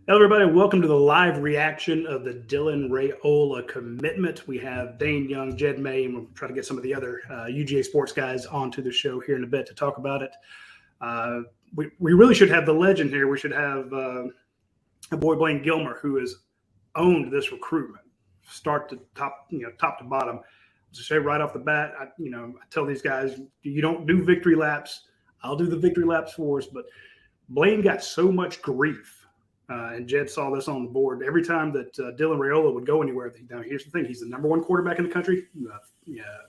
Hello, everybody. Welcome to the live reaction of the Dylan Raiola commitment. We have Dane Young, Jed May, and we'll try to get some of the other UGA sports guys onto the show here in a bit to talk about it. We really should have the legend here. We should have a boy, Blaine Gilmer, who has owned this recruitment, start to top, top to bottom. To say right off the bat, I tell these guys, you don't do victory laps. I'll do the victory laps for us. But Blaine got so much grief. And Jed saw this on the board. Every time that Dylan Raiola would go anywhere, now here's the thing: he's the number one quarterback in the country,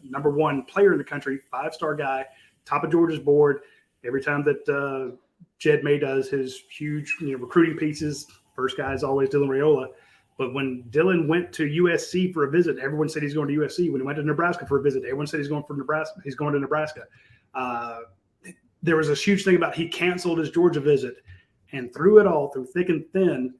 number one player in the country, 5-star guy, top of Georgia's board. Every time that Jed May does his huge recruiting pieces, first guy is always Dylan Raiola. But when Dylan went to USC for a visit, everyone said he's going to USC. When he went to Nebraska for a visit, everyone said he's going for Nebraska. He's going to Nebraska. There was this huge thing about he canceled his Georgia visit. And through it all, through thick and thin,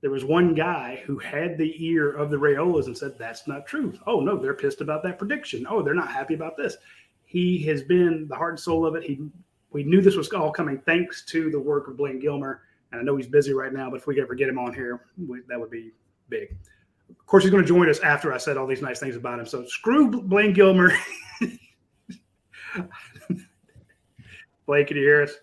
there was one guy who had the ear of the Raiolas and said, that's not true. Oh, no, they're pissed about that prediction. Oh, they're not happy about this. He has been the heart and soul of it. We knew this was all coming thanks to the work of Blaine Gilmer. And I know he's busy right now, but if we could ever get him on here, that would be big. Of course, he's going to join us after I said all these nice things about him. So screw Blaine Gilmer. Blake, can you hear us?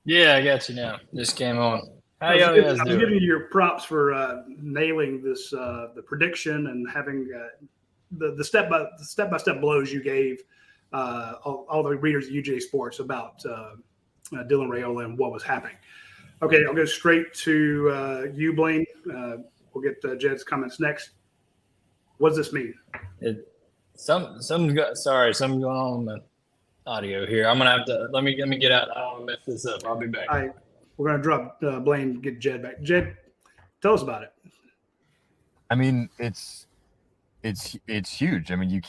Yeah, I got you now. Just came on. How y'all guys doing? I'm giving you your props for nailing this, the prediction and having the step by step blows you gave all the readers of UJ Sports about Dylan Raiola and what was happening. Okay, I'll go straight to you, Blaine. We'll get Jed's comments next. What does this mean? Something's going on with audio here. I'm gonna have to let me get out. I don't want to mess this up. I'll be back. All right, we're gonna drop Blaine, get Jed back. Jed, tell us about it. I mean, it's huge. I mean,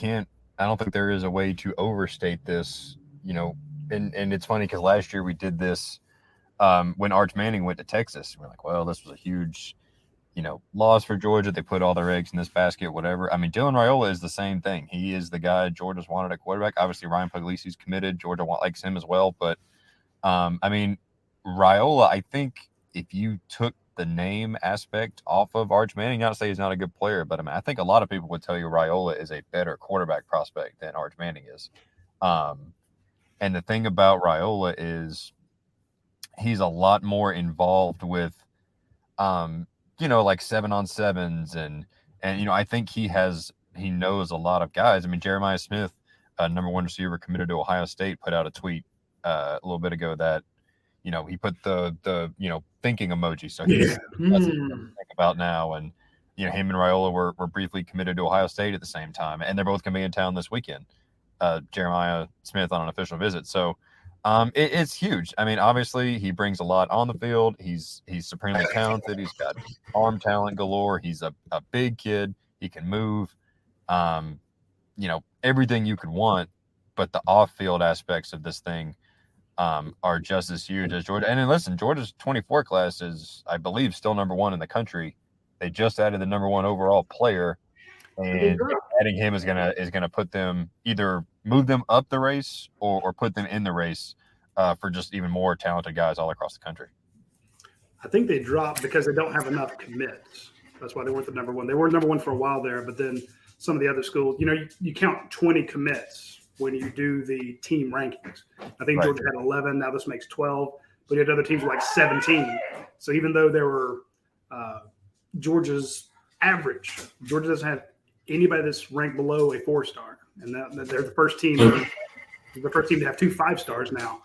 I don't think there is a way to overstate this. And it's funny because last year we did this when Arch Manning went to Texas. We're like, well, this was a huge loss for Georgia. They put all their eggs in this basket, whatever. I mean, Dylan Raiola is the same thing. He is the guy Georgia's wanted at quarterback. Obviously, Ryan Puglisi's committed. Georgia likes him as well. But, I mean, Raiola, I think if you took the name aspect off of Arch Manning, not to say he's not a good player, but I think a lot of people would tell you Raiola is a better quarterback prospect than Arch Manning is. And the thing about Raiola is he's a lot more involved with like 7-on-7s and I think he knows a lot of guys. I mean, Jeremiah Smith, number one receiver committed to Ohio State, put out a tweet a little bit ago that he put the thinking emoji. So that's what to think about now. And him and Raiola were briefly committed to Ohio State at the same time, and they're both gonna be in town this weekend. Jeremiah Smith on an official visit. So it's huge. I mean, obviously, he brings a lot on the field. He's supremely talented. He's got arm talent galore. He's a big kid. He can move. Everything you could want. But the off-field aspects of this thing are just as huge as Georgia. And then listen, Georgia's 24 class is, I believe, still number one in the country. They just added the number one overall player. And adding him is gonna put them, either move them up the race or put them in the race for just even more talented guys all across the country. I think they dropped because they don't have enough commits. That's why they weren't the number one. They were number one for a while there, but then some of the other schools, you count 20 commits when you do the team rankings. I think Georgia had 11. Now this makes 12. But you had other teams like 17. So even though there were Georgia's average, Georgia doesn't have anybody that's ranked below a 4-star, and that they're the first team. The first team to have 2 5-stars now.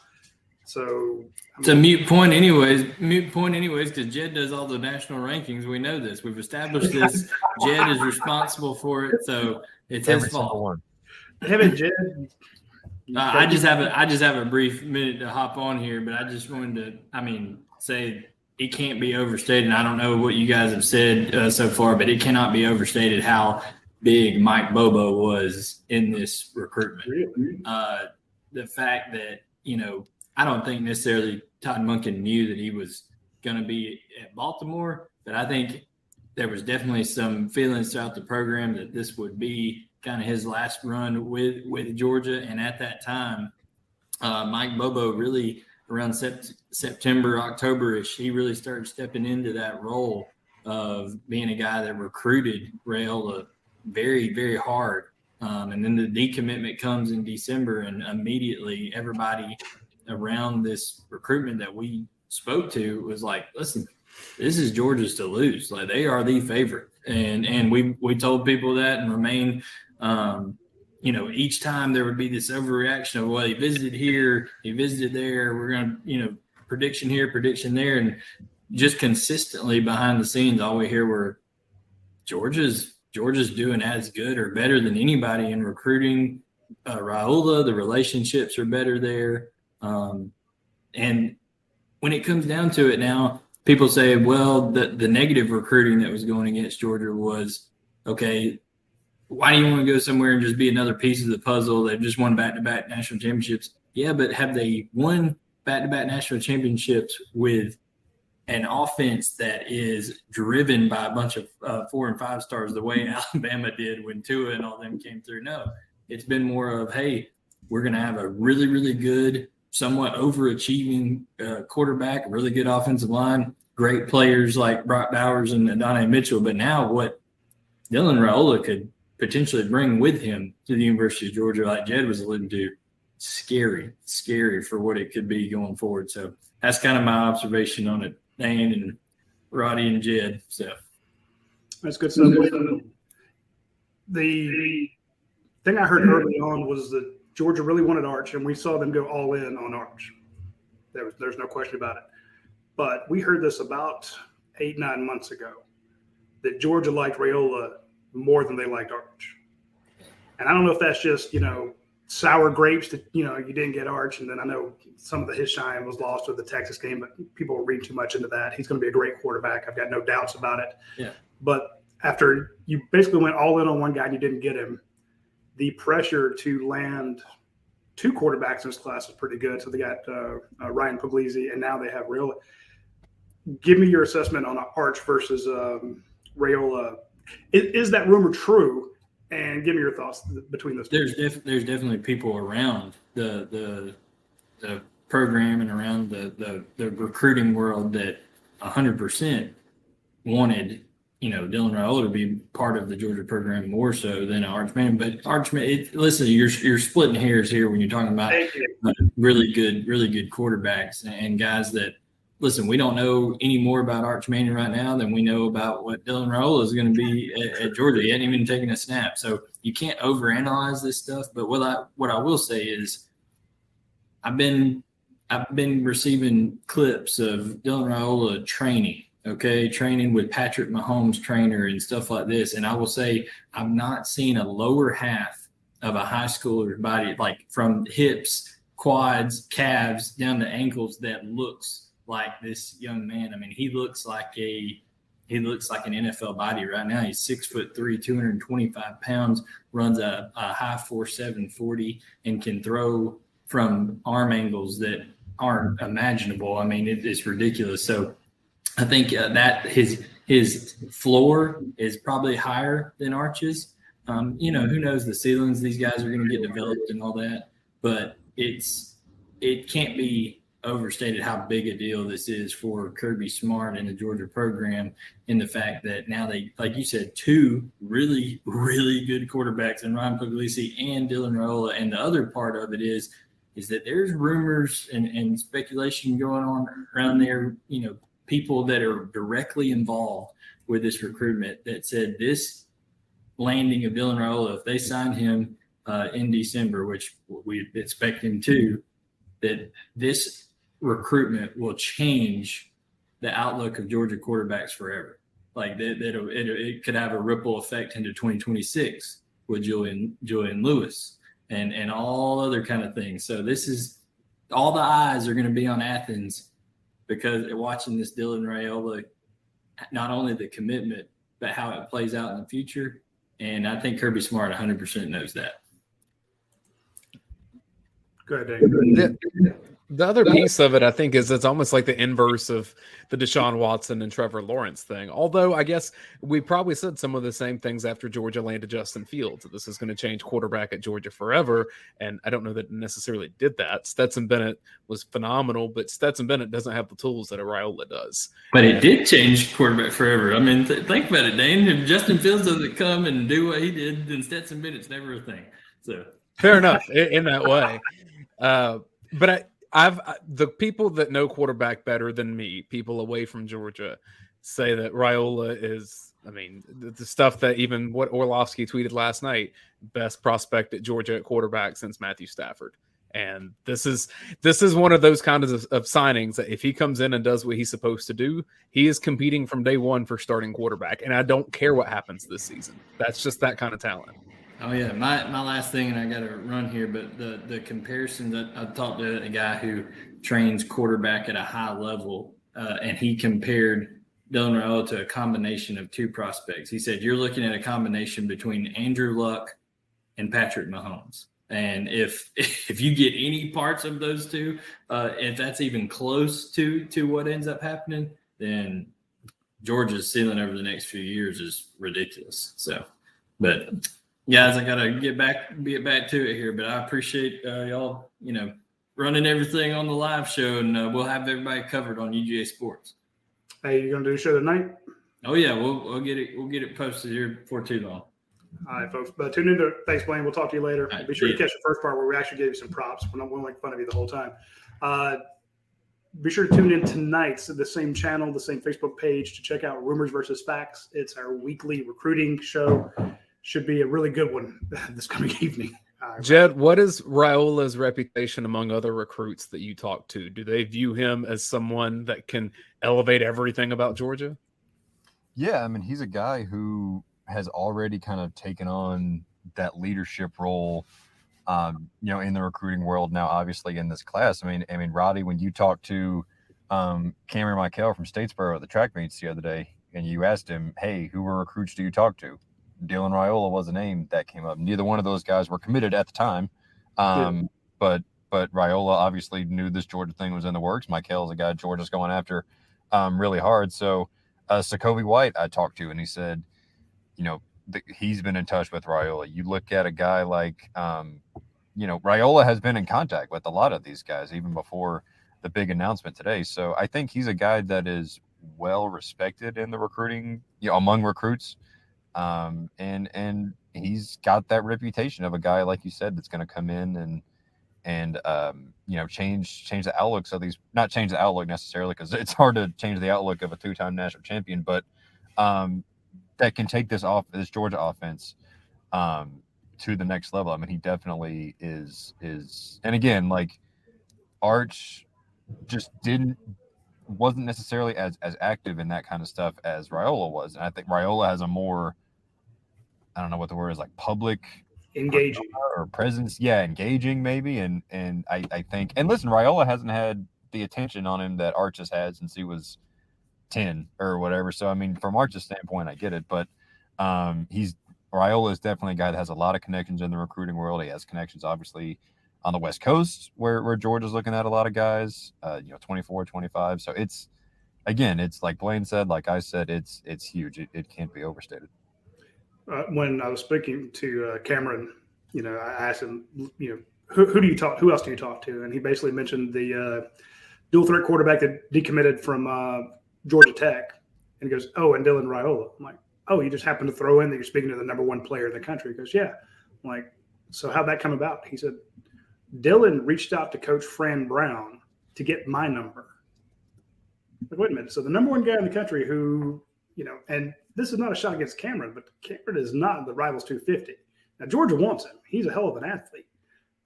So it's a mute point, anyways. Because Jed does all the national rankings. We know this. We've established this. Jed is responsible for it, so it's his fault. Haven't Jed? I just have a brief minute to hop on here, but I just wanted to, say it can't be overstated. I don't know what you guys have said so far, but it cannot be overstated how big Mike Bobo was in this recruitment. Really? The fact that, I don't think necessarily Todd Monken knew that he was going to be at Baltimore, but I think there was definitely some feelings throughout the program that this would be kind of his last run with Georgia. And at that time, Mike Bobo really around September, October-ish, he really started stepping into that role of being a guy that recruited Raiola very, very hard. And then the decommitment comes in December, and immediately everybody around this recruitment that we spoke to was like, listen, this is Georgia's to lose. Like, they are the favorite. And we told people that and remain, each time there would be this overreaction of, well, he visited here, he visited there, we're going to, prediction here, prediction there. And just consistently behind the scenes, all we hear were Georgia's doing as good or better than anybody in recruiting. Raiola, the relationships are better there. And when it comes down to it now, people say, well, the negative recruiting that was going against Georgia was, okay, why do you want to go somewhere and just be another piece of the puzzle? They've just won back-to-back national championships. Yeah, but have they won back-to-back national championships with an offense that is driven by a bunch of 4 and 5 stars the way Alabama did when Tua and all them came through? No, it's been more of, hey, we're going to have a really, really good, somewhat overachieving quarterback, a really good offensive line, great players like Brock Bowers and Adonai Mitchell. But now what Dylan Raiola could potentially bring with him to the University of Georgia, like Jed was alluding to, scary for what it could be going forward. So that's kind of my observation on it, Dane and Roddy and Jed. So that's good stuff. The thing I heard early on was that Georgia really wanted Arch, and we saw them go all in on Arch. There's no question about it. But we heard this about 8-9 months ago, that Georgia liked Raiola more than they liked Arch. And I don't know if that's just, sour grapes that, you didn't get Arch. And then I know some of his shine was lost with the Texas game, but people will read too much into that. He's going to be a great quarterback. I've got no doubts about it. Yeah. But after you basically went all in on one guy and you didn't get him, the pressure to land 2 quarterbacks in this class is pretty good. So they got Ryan Puglisi, and now they have Raiola. Give me your assessment on Arch versus Raiola. Is that rumor true? And give me your thoughts between those. There's definitely people around the program and around the recruiting world that 100% wanted, Dylan Raiola to be part of the Georgia program more so than Archman. But Archman, listen, you're splitting hairs here when you're talking about really good quarterbacks and guys that, listen, we don't know any more about Arch Manning right now than we know about what Dylan Raiola is going to be at Georgia. He hadn't even taken a snap. So you can't overanalyze this stuff. But what I will say is I've been receiving clips of Dylan Raiola training with Patrick Mahomes' trainer and stuff like this. And I will say I've not seen a lower half of a high schooler's body, like from hips, quads, calves, down to ankles, that looks like this young man. I mean, he looks like an NFL body right now. He's 6'3", 225 pounds, runs a high 4.7 40, and can throw from arm angles that aren't imaginable. I mean, it's ridiculous. So I think that his floor is probably higher than Arch's. Who knows the ceilings? These guys are going to get developed and all that, but it can't be overstated how big a deal this is for Kirby Smart and the Georgia program, in the fact that now they, like you said, 2 really, really good quarterbacks in Ryan Puglisi and Dylan Raiola. And the other part of it is that there's rumors and speculation going on around there, people that are directly involved with this recruitment that said this landing of Dylan Raiola, if they sign him in December, which we expect him to, that this recruitment will change the outlook of Georgia quarterbacks forever. Like it could have a ripple effect into 2026 with Julian Lewis and all other kind of things. So this is, all the eyes are going to be on Athens because they're watching this Dylan Raiola, not only the commitment, but how it plays out in the future. And I think Kirby Smart 100% knows that. Go ahead, Dave. The other piece of it, I think, is it's almost like the inverse of the Deshaun Watson and Trevor Lawrence thing. Although I guess we probably said some of the same things after Georgia landed Justin Fields. This is going to change quarterback at Georgia forever. And I don't know that it necessarily did that. Stetson Bennett was phenomenal, but Stetson Bennett doesn't have the tools that a Raiola does. But it did change quarterback forever. I mean, think about it, Dane. If Justin Fields doesn't come and do what he did, then Stetson Bennett's never a thing. So fair enough in that way. But the people that know quarterback better than me, people away from Georgia, say that Raiola is, I mean, the stuff that even what Orlovsky tweeted last night, best prospect at Georgia at quarterback since Matthew Stafford. And this is one of those kinds of signings that if he comes in and does what he's supposed to do, he is competing from day one for starting quarterback. And I don't care what happens this season. That's just that kind of talent. Oh yeah, my last thing, and I got to run here, but the comparison that I talked to a guy who trains quarterback at a high level, and he compared Dylan Raiola to a combination of two prospects. He said, you're looking at a combination between Andrew Luck and Patrick Mahomes. And if you get any parts of those two, if that's even close to what ends up happening, then Georgia's ceiling over the next few years is ridiculous. So, but guys, I gotta get back to it here. But I appreciate y'all, running everything on the live show, and we'll have everybody covered on UGA Sports. Hey, you gonna do a show tonight? Oh yeah, we'll get it posted here before too long. All right, folks. But tune into Thanks, Blaine. We'll talk to you later. Right, be sure to catch the first part where we actually gave you some props. We're not going to make fun of you the whole time. Be sure to tune in tonight to the same channel, the same Facebook page to check out Rumors versus Facts. It's our weekly recruiting show. Should be a really good one this coming evening. Jed, what is Raiola's reputation among other recruits that you talk to? Do they view him as someone that can elevate everything about Georgia? Yeah, I mean, he's a guy who has already kind of taken on that leadership role, in the recruiting world now, obviously in this class. I mean, Roddy, when you talked to Cameron Michael from Statesboro at the track meets the other day, and you asked him, hey, who were recruits do you talk to? Dylan Raiola was a name that came up. Neither one of those guys were committed at the time. But Raiola obviously knew this Georgia thing was in the works. Michael's a guy Georgia's going after really hard. So Sokobe White I talked to, and he said, he's been in touch with Raiola. You look at a guy like, Raiola has been in contact with a lot of these guys even before the big announcement today. So I think he's a guy that is well respected in the recruiting, among recruits. And he's got that reputation of a guy, like you said, that's going to come in and change the outlook. So not change the outlook necessarily, because it's hard to change the outlook of a two-time national champion, but that can take this Georgia offense to the next level. I mean, he definitely is. And again, like Arch just wasn't necessarily as active in that kind of stuff as Raiola was. And I think Raiola has a more, I don't know what the word is, like public engaging or presence. Yeah, engaging maybe. And I think, and listen, Raiola hasn't had the attention on him that Arch has had since he was 10 or whatever. So, I mean, from Arch's standpoint, I get it. But Raiola is definitely a guy that has a lot of connections in the recruiting world. He has connections, obviously, on the West Coast where Georgia's looking at a lot of guys, 24, 25. So it's like Blaine said, like I said, it's huge. It can't be overstated. When I was speaking to Cameron, I asked him, who else do you talk to? And he basically mentioned the dual threat quarterback that decommitted from Georgia Tech. And he goes, oh, and Dylan Raiola. I'm like, oh, you just happened to throw in that you're speaking to the number one player in the country. He goes, yeah. I'm like, so how'd that come about? He said, Dylan reached out to Coach Fran Brown to get my number. Like, wait a minute. So the number one guy in the country who, and this is not a shot against Cameron, but Cameron is not the Rivals 250. Now, Georgia wants him. He's a hell of an athlete,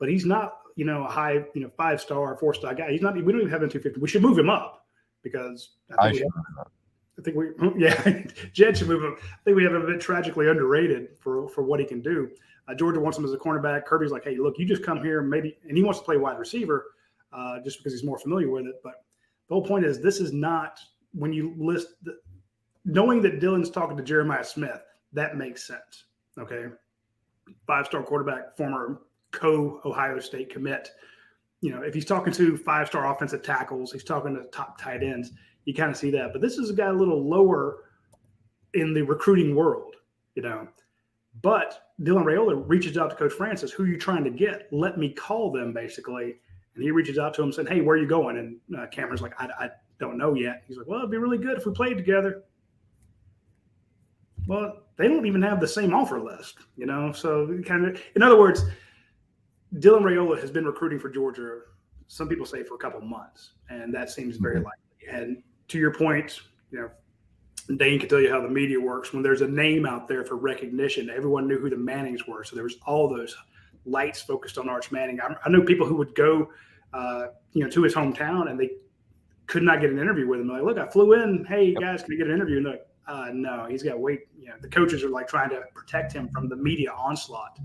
but he's not, a high, 5-star, 4-star guy. He's not, we don't even have him 250. We should move him up because Jed should move him. I think we have him a bit tragically underrated for what he can do. Georgia wants him as a cornerback. Kirby's like, hey, look, you just come here maybe, and he wants to play wide receiver just because he's more familiar with it. But the whole point is this is not, when you list, knowing that Dylan's talking to Jeremiah Smith, that makes sense, okay? 5-star quarterback, former co-Ohio State commit. if he's talking to 5-star offensive tackles, he's talking to top tight ends, you kind of see that. But this is a guy a little lower in the recruiting world, But Dylan Raiola reaches out to Coach Francis, who are you trying to get? Let me call them, basically. And he reaches out to him saying, hey, where are you going? And Cameron's like, I don't know yet. He's like, well, it'd be really good if we played together. Well, they don't even have the same offer list, So kind of, in other words, Dylan Raiola has been recruiting for Georgia, some people say for a couple months, and that seems very likely. And to your point, Dane can tell you how the media works. When there's a name out there for recognition, everyone knew who the Mannings were. So there was all those lights focused on Arch Manning. I know people who would go, to his hometown and they could not get an interview with him. They're like, look, I flew in. Hey, guys, can I get an interview? And they're like, no, he's got to wait. The coaches are like trying to protect him from the media onslaught.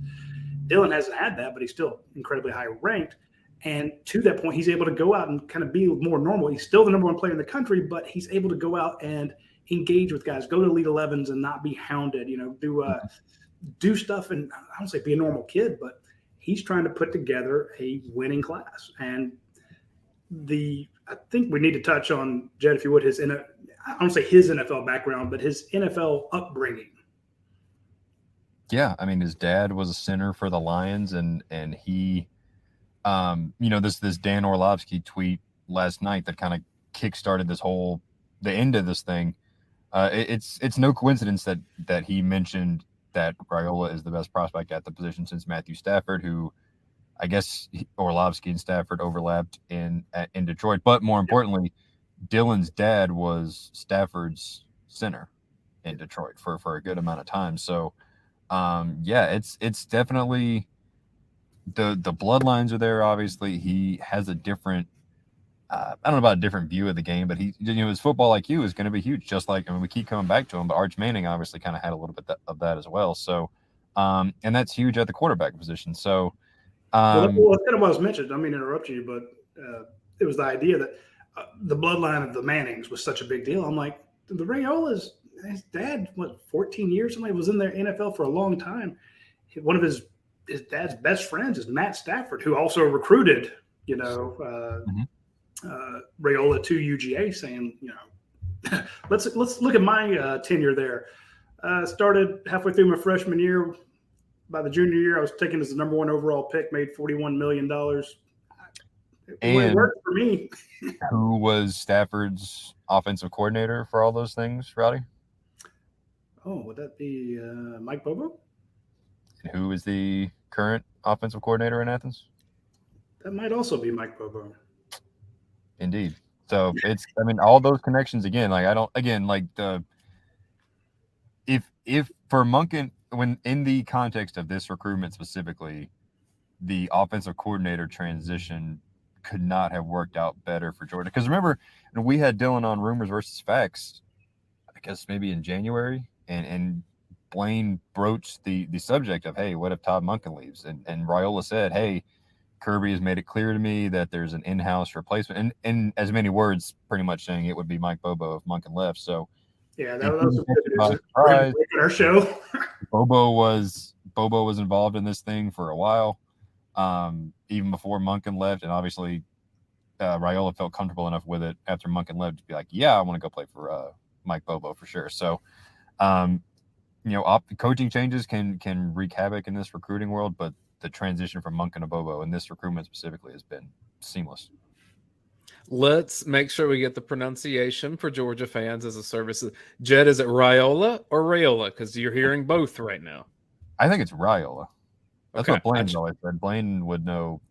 Dylan hasn't had that, but he's still incredibly high ranked. And to that point, he's able to go out and kind of be more normal. He's still the number one player in the country, but he's able to go out and engage with guys, go to Elite 11s and not be hounded, do stuff. And I don't say be a normal kid, but he's trying to put together a winning class. And I think we need to touch on, Jed, if you would, I don't say his NFL background, but his NFL upbringing. Yeah, I mean, his dad was a center for the Lions, and he, this Dan Orlovsky tweet last night that kind of kickstarted the end of this thing. It's no coincidence that he mentioned that Raiola is the best prospect at the position since Matthew Stafford, who I guess Orlovsky and Stafford overlapped in Detroit. But more importantly, Dylan's dad was Stafford's center in Detroit for a good amount of time. So, it's definitely the bloodlines are there. Obviously, he has a different. I don't know about a different view of the game, but his football IQ is going to be huge. Just like, we keep coming back to him, but Arch Manning obviously kind of had a little bit of that as well. So, and that's huge at the quarterback position. So, well, that's kind of what was mentioned. I don't mean to interrupt you, but it was the idea that the bloodline of the Mannings was such a big deal. I'm like, the Raiolas, his dad, 14 years? Somebody was in the NFL for a long time. One of his dad's best friends is Matt Stafford, who also recruited, Raiola to UGA, saying, let's look at my tenure there. Started halfway through my freshman year. By the junior year, I was taken as the number one overall pick, made $41 million. It worked for me. Who was Stafford's offensive coordinator for all those things, Rowdy? Oh, would that be Mike Bobo? And who is the current offensive coordinator in Athens? That might also be Mike Bobo. Indeed. So all those connections again, if for Monken, when in the context of this recruitment specifically, the offensive coordinator transition could not have worked out better for Georgia. Because remember, we had Dylan on Rumors versus Facts, I guess maybe in January, and Blaine broached the subject of, hey, what if Todd Monken leaves? And Raiola said, hey, Kirby has made it clear to me that there's an in-house replacement, and as many words, pretty much saying it would be Mike Bobo if Monken left. So yeah, that was good news. Our show. Bobo was involved in this thing for a while, even before Monken left, and obviously Raiola felt comfortable enough with it after Monken left to be like, yeah, I want to go play for Mike Bobo for sure. So, coaching changes can wreak havoc in this recruiting world, but the transition from Monken to Bobo in this recruitment specifically has been seamless. Let's make sure we get the pronunciation for Georgia fans as a service. Jed, is it Raiola or Raiola? Because you're hearing both right now. I think it's Raiola. That's Okay. what Blaine always said. Blaine would know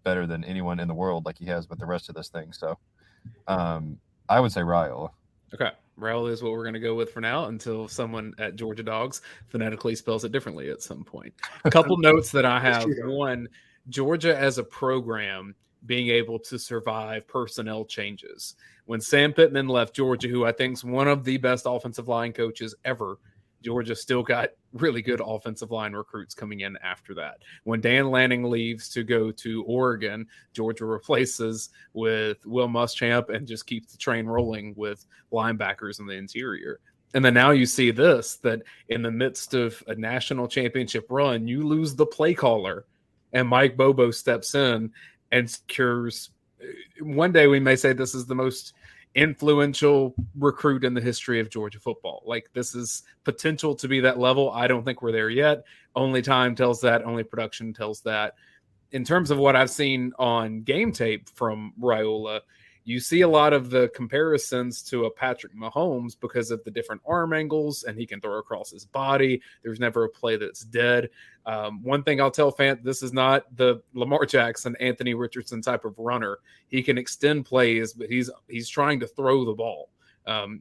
better than anyone in the world, like he has with the rest of this thing. So I would say Raiola. Okay. Raiola is what we're going to go with for now until someone at Georgia Dogs phonetically spells it differently at some point. A couple notes that I have. One, Georgia as a program being able to survive personnel changes. When Sam Pittman left Georgia, who I think is one of the best offensive line coaches ever, Georgia still got really good offensive line recruits coming in after that. When Dan Lanning leaves to go to Oregon, Georgia replaces with Will Muschamp and just keeps the train rolling with linebackers in the interior. And then now you see this, that in the midst of a national championship run, you lose the play caller and Mike Bobo steps in. and secures. One day we may say this is the most influential recruit in the history of Georgia football. Like, this is potential to be that level. I don't think we're there yet. Only time tells that. Only production tells that. In terms of what I've seen on game tape from Raiola, you see a lot of the comparisons to a Patrick Mahomes because of the different arm angles, and he can throw across his body. There's never a play that's dead. One thing I'll tell fans, this is not the Lamar Jackson, Anthony Richardson type of runner. He can extend plays, but he's trying to throw the ball.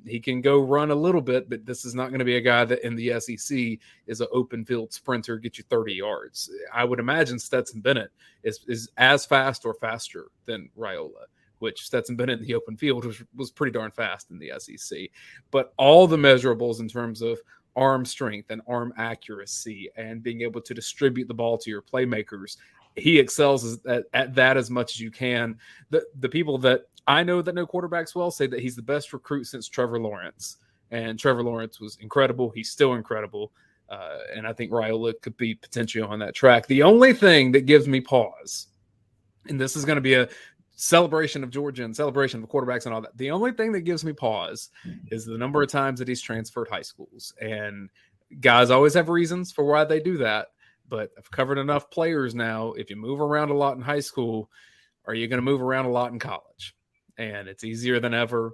He can go run a little bit, but this is not going to be a guy that in the SEC is an open field sprinter, get you 30 yards. I would imagine Stetson Bennett is as fast or faster than Raiola, which Stetson Bennett in the open field was pretty darn fast in the SEC. But all the measurables in terms of arm strength and arm accuracy and being able to distribute the ball to your playmakers, he excels at that as much as you can. The people that I know that know quarterbacks well say that he's the best recruit since Trevor Lawrence. And Trevor Lawrence was incredible. He's still incredible. And I think Raiola could be potentially on that track. The only thing that gives me pause, and this is going to be a celebration of Georgia and celebration of the quarterbacks and all that. The only thing that gives me pause is the number of times that he's transferred high schools. And guys always have reasons for why they do that. But I've covered enough players now. If you move around a lot in high school, are you going to move around a lot in college? And it's easier than ever.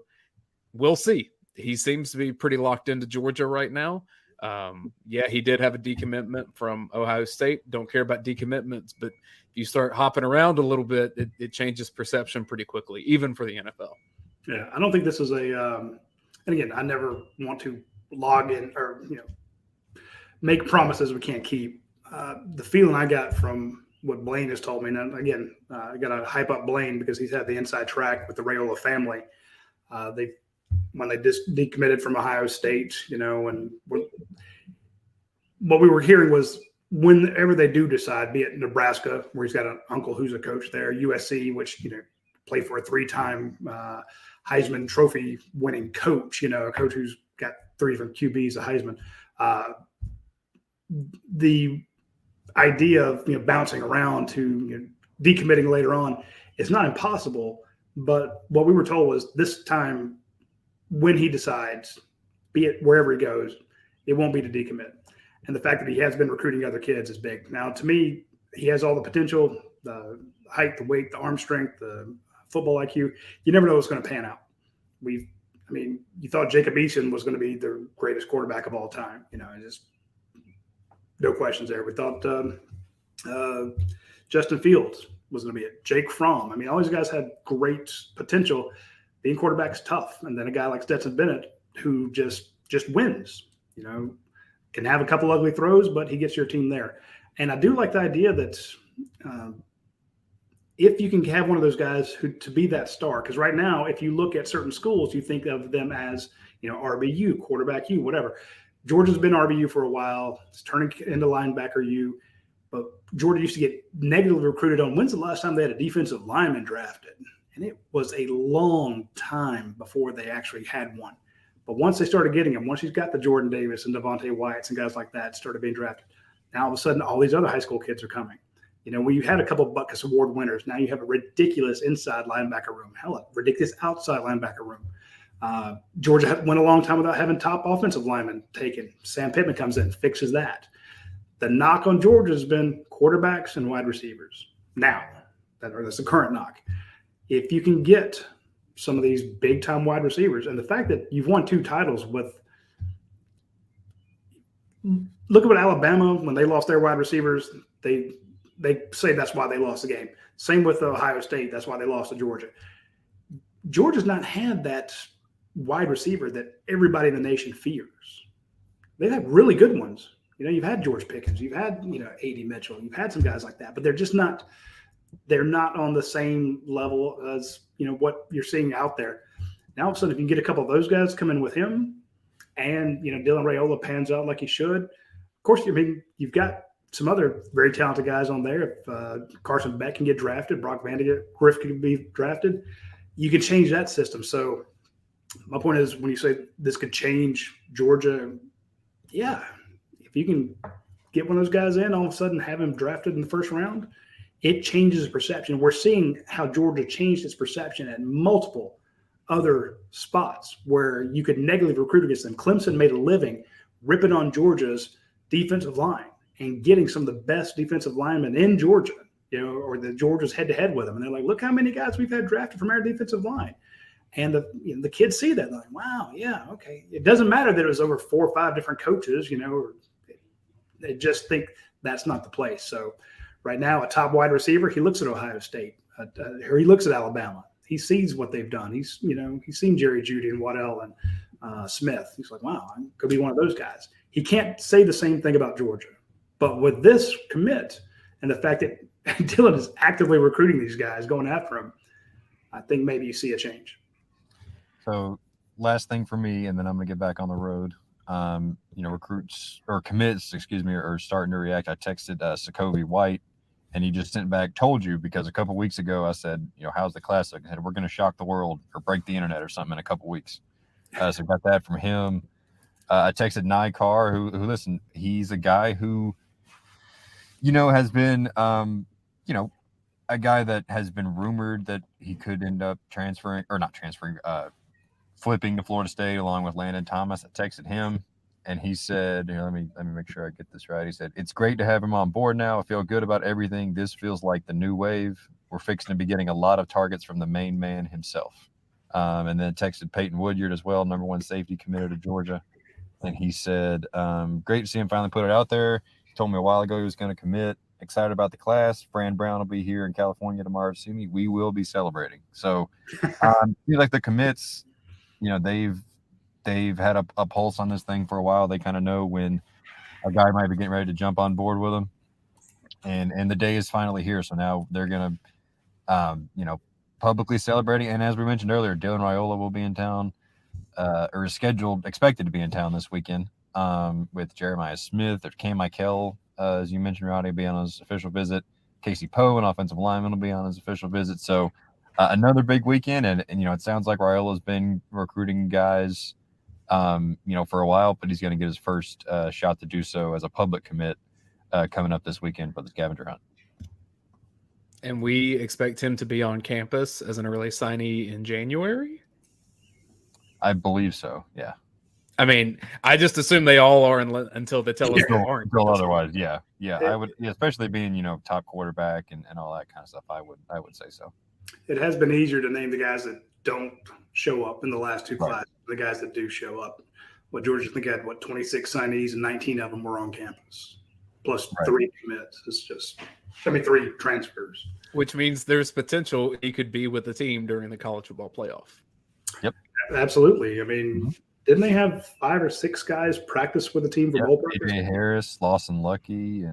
We'll see. He seems to be pretty locked into Georgia right now. Yeah, he did have a decommitment from Ohio State. Don't care about decommitments, but if you start hopping around a little bit, it changes perception pretty quickly, even for the NFL. Yeah, I don't think this is and again, I never want to log in or, make promises we can't keep. The feeling I got from what Blaine has told me, and again, I got to hype up Blaine because he's had the inside track with the Raiola family. When they just decommitted from Ohio State, and what we were hearing was whenever they do decide, be it Nebraska, where he's got an uncle who's a coach there, USC, which, played for a 3-time Heisman Trophy winning coach, a coach who's got 3 different QBs, a Heisman. The idea of bouncing around to decommitting later on is not impossible, but what we were told was this time when he decides, be it wherever he goes, it won't be to decommit. And the fact that he has been recruiting other kids is big. Now, to me, he has all the potential, the height, the weight, the arm strength, the football IQ. You never know what's going to pan out. You thought Jacob Eason was going to be the greatest quarterback of all time. Just no questions there. We thought Justin Fields was going to be it. Jake Fromm. All these guys had great potential. Being quarterback is tough. And then a guy like Stetson Bennett, who just wins, can have a couple ugly throws, but he gets your team there. And I do like the idea that if you can have one of those guys to be that star, because right now, if you look at certain schools, you think of them as, RBU, quarterback U, whatever. Georgia's been RBU for a while. It's turning into linebacker U. But Georgia used to get negatively recruited on when's the last time they had a defensive lineman drafted? And it was a long time before they actually had one. But once they started getting him, once he's got the Jordan Davis and Devontae Whites and guys like that started being drafted, now all of a sudden all these other high school kids are coming. When you had a couple of Butkus Award winners, now you have a ridiculous inside linebacker room, hell, a ridiculous outside linebacker room. Georgia went a long time without having top offensive linemen taken. Sam Pittman comes in, fixes that. The knock on Georgia has been quarterbacks and wide receivers. Now, that's the current knock. If you can get some of these big-time wide receivers, and the fact that you've won 2 titles with – look at what Alabama, when they lost their wide receivers, they say that's why they lost the game. Same with Ohio State. That's why they lost to Georgia. Georgia's not had that wide receiver that everybody in the nation fears. They've had really good ones. You've had George Pickens. You've had, A.D. Mitchell. You've had some guys like that. But they're just not – they're not on the same level as, what you're seeing out there. Now, all of a sudden, if you can get a couple of those guys come in with him and, Dylan Raiola pans out like he should, of course, you've got some other very talented guys on there. If Carson Beck can get drafted, Brock Vandagriff can be drafted, you can change that system. So my point is when you say this could change Georgia, yeah, if you can get one of those guys in, all of a sudden have him drafted in the first round, it changes the perception. We're seeing how Georgia changed its perception at multiple other spots where you could negatively recruit against them. Clemson made a living ripping on Georgia's defensive line and getting some of the best defensive linemen in Georgia, or the Georgia's head-to-head with them. And they're like, look how many guys we've had drafted from our defensive line. And the kids see that. They're like, wow, yeah, okay. It doesn't matter that it was over 4 or 5 different coaches, or they just think that's not the place. So right now, a top wide receiver, he looks at Ohio State, or he looks at Alabama. He sees what they've done. He's seen Jerry Jeudy and Waddell and Smith. He's like, wow, I could be one of those guys. He can't say the same thing about Georgia. But with this commit and the fact that Dylan is actively recruiting these guys, going after them, I think maybe you see a change. So last thing for me, and then I'm going to get back on the road. Recruits or commits, are starting to react. I texted Sokovi White, and he just sent back, told you, because a couple weeks ago I said, how's the classic? I said, we're going to shock the world or break the internet or something in a couple weeks. So got that from him. I texted Nye Carr, who listen, he's a guy who, has been, a guy that has been rumored that he could end up flipping to Florida State along with Landon Thomas. I texted him, and he said, let me make sure I get this right. He said, it's great to have him on board now. I feel good about everything. This feels like the new wave. We're fixing to be getting a lot of targets from the main man himself. And then texted Peyton Woodyard as well, number 1 safety committed to Georgia. And he said, great to see him finally put it out there. He told me a while ago he was going to commit. Excited about the class. Fran Brown will be here in California tomorrow to see me. We will be celebrating. So like the commits, they've had a pulse on this thing for a while. They kind of know when a guy might be getting ready to jump on board with them. And the day is finally here. So now they're going to, publicly celebrating. And as we mentioned earlier, Dylan Raiola will be in town, or is expected to be in town this weekend, with Jeremiah Smith. There's Cam Michael, as you mentioned, Roddy, will be on his official visit. Casey Poe, an offensive lineman, will be on his official visit. So another big weekend. And it sounds like Raiola's been recruiting guys, for a while, but he's going to get his first shot to do so as a public commit coming up this weekend for the scavenger hunt. And we expect him to be on campus as an early signee in January? I believe so, yeah. I mean, I just assume they all are until they tell us they aren't. Until otherwise, yeah. I would, especially being top quarterback and all that kind of stuff. I would say so. It has been easier to name the guys that don't show up in the last 2 classes. The guys that do show up. Georgia had 26 signees, and 19 of them were on campus, plus 3 commits. It's just 3 transfers. Which means there's potential he could be with the team during the college football playoff. Yep, absolutely. I mean, didn't they have 5 or 6 guys practice with the team for bowl practice? AJ Harris, Lawson Lucky,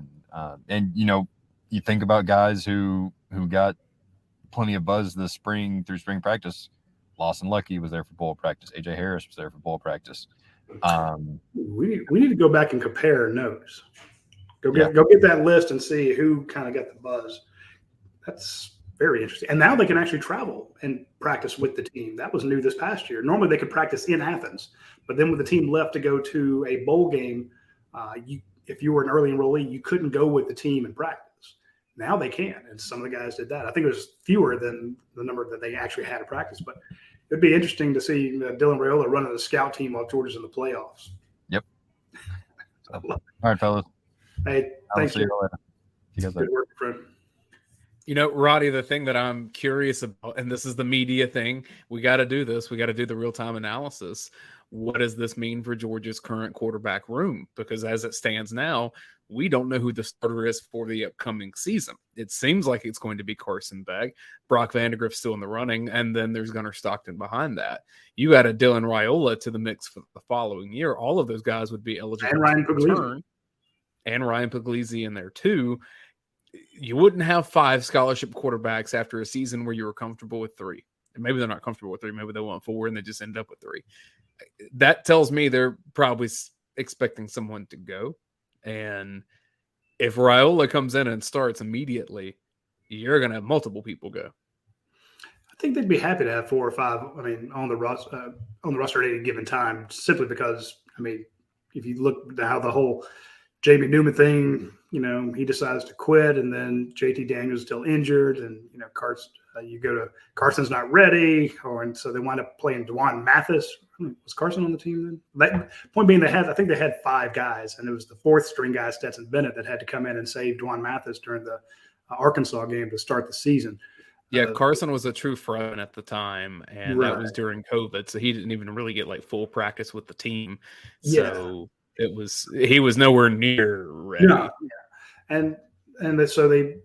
and you think about guys who got plenty of buzz this spring through spring practice. Lawson Lucky was there for bowl practice. AJ Harris was there for bowl practice. We need to go back and compare notes. Go get that list and see who kind of got the buzz. That's very interesting. And now they can actually travel and practice with the team. That was new this past year. Normally they could practice in Athens, but then when the team left to go to a bowl game, if you were an early enrollee, you couldn't go with the team and practice. Now they can, and some of the guys did that. I think it was fewer than the number that they actually had to practice, but it would be interesting to see Dylan Raiola running a scout team while Georgia's in the playoffs. Yep. All right, fellas. Hey, thanks. See you later. You guys later. Good work, friend. Roddy, the thing that I'm curious about, and this is the media thing, we got to do this. We got to do the real-time analysis. What does this mean for Georgia's current quarterback room? Because as it stands now, we don't know who the starter is for the upcoming season. It seems like it's going to be Carson Beck. Brock Vandegrift's still in the running, and then there's Gunnar Stockton behind that. You got a Dylan Raiola to the mix for the following year. All of those guys would be eligible. And Ryan Puglisi. And Ryan Puglisi in there too. You wouldn't have 5 scholarship quarterbacks after a season where you were comfortable with 3. And maybe they're not comfortable with 3. Maybe they want 4 and they just end up with 3. That tells me they're probably expecting someone to go. And if Raiola comes in and starts immediately, you're going to have multiple people go. I think they'd be happy to have 4 or 5. On the roster at any given time, simply because if you look at how the whole Jamie Newman thing, he decides to quit, and then JT Daniels is still injured, and you go to Carson's not ready, and so they wind up playing Dwan Mathis. Was Carson on the team then? Point being, I think they had 5 guys, and it was the 4th string guy, Stetson Bennett, that had to come in and save Dwan Mathis during the Arkansas game to start the season. Yeah, Carson was a true freshman at the time, and Right. that was during COVID, so he didn't even really get like full practice with the team. So he was nowhere near ready. No, yeah. And so they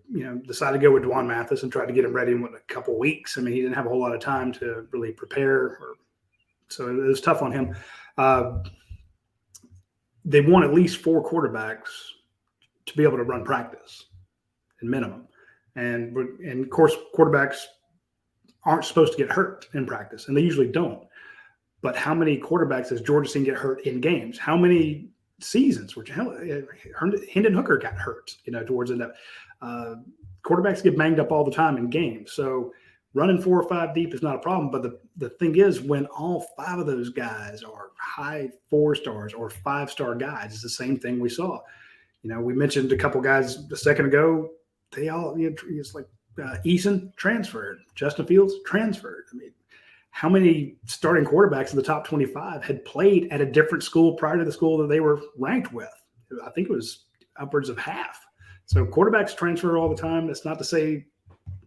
decided to go with Dwan Mathis and tried to get him ready in a couple of weeks. I mean, he didn't have a whole lot of time to really prepare, so it was tough on him. They want at least 4 quarterbacks to be able to run practice, at minimum. And of course, quarterbacks aren't supposed to get hurt in practice, and they usually don't. But how many quarterbacks has Georgia seen get hurt in games? How many seasons? Hendon Hooker got hurt, towards the end. Quarterbacks get banged up all the time in games. So running 4 or 5 deep is not a problem. But the thing is, when all 5 of those guys are high 4-stars or 5-star guys, it's the same thing we saw. We mentioned a couple guys a second ago. They all, it's like Eason transferred, Justin Fields transferred. I mean, how many starting quarterbacks in the top 25 had played at a different school prior to the school that they were ranked with? I think it was upwards of half. So quarterbacks transfer all the time. That's not to say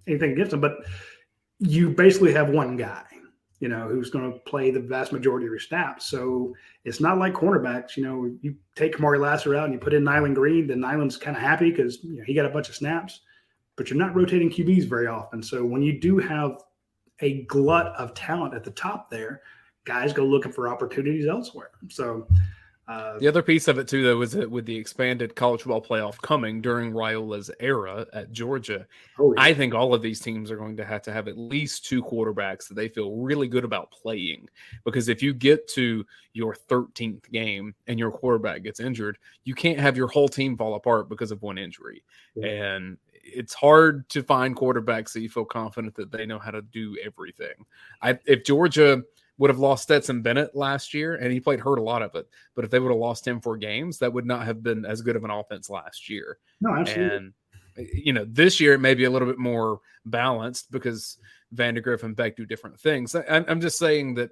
anything against them, but you basically have one guy, who's going to play the vast majority of your snaps. So it's not like cornerbacks. You take Kamari Lasser out and you put in Nyland Green, then Nyland's kind of happy because he got a bunch of snaps, but you're not rotating QBs very often. So when you do have a glut of talent at the top there, guys go looking for opportunities elsewhere. So the other piece of it too, though, is that with the expanded college football playoff coming during Raiola's era at Georgia, I think all of these teams are going to have at least 2 quarterbacks that they feel really good about playing. Because if you get to your 13th game and your quarterback gets injured, you can't have your whole team fall apart because of one injury. Yeah. And it's hard to find quarterbacks that you feel confident that they know how to do everything. If Georgia would have lost Stetson Bennett last year, and he played hurt a lot of it, but if they would have lost him 4 games, that would not have been as good of an offense last year. No, absolutely. And this year it may be a little bit more balanced because Vandegrift and Beck do different things. I'm just saying that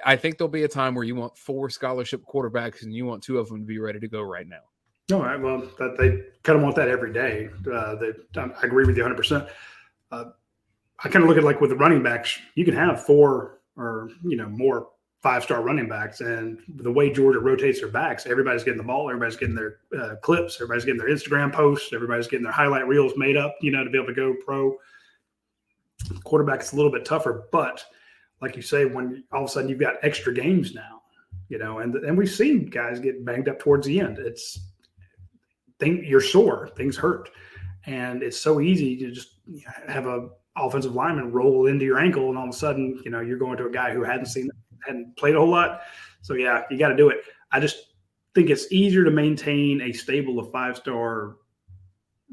I think there'll be a time where you want 4 scholarship quarterbacks and you want 2 of them to be ready to go right now. No, well, they kind of want that every day. I agree with you 100%. I kind of look at like with the running backs, you can have 4 or more 5-star running backs, and the way Georgia rotates their backs, everybody's getting the ball, everybody's getting their clips, everybody's getting their Instagram posts, everybody's getting their highlight reels made up, to be able to go pro. Quarterback is a little bit tougher, but like you say, when all of a sudden you've got extra games now, and we've seen guys get banged up towards the end. You're sore, things hurt, and it's so easy to just have a offensive lineman roll into your ankle, and all of a sudden, you're going to a guy who hadn't played a whole lot. So yeah, you got to do it. I just think it's easier to maintain a stable of 5-star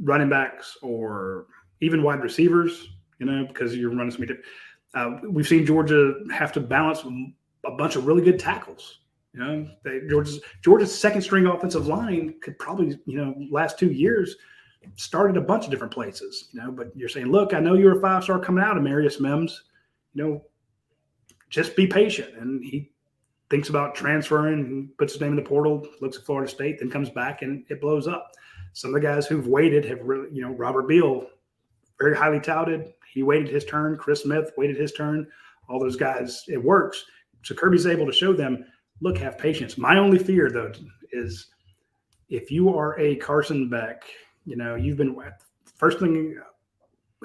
running backs or even wide receivers, because you're running so many different. We've seen Georgia have to balance a bunch of really good tackles. Georgia's second string offensive line could probably, last 2 years started a bunch of different places, but you're saying, look, I know you're a 5-star coming out of Marius Mims, just be patient. And he thinks about transferring and puts his name in the portal, looks at Florida State, then comes back and it blows up. Some of the guys who've waited have really, Robert Beal, very highly touted. He waited his turn. Chris Smith waited his turn. All those guys, it works. So Kirby's able to show them, look, have patience. My only fear, though, is if you are a Carson Beck, you've been – first thing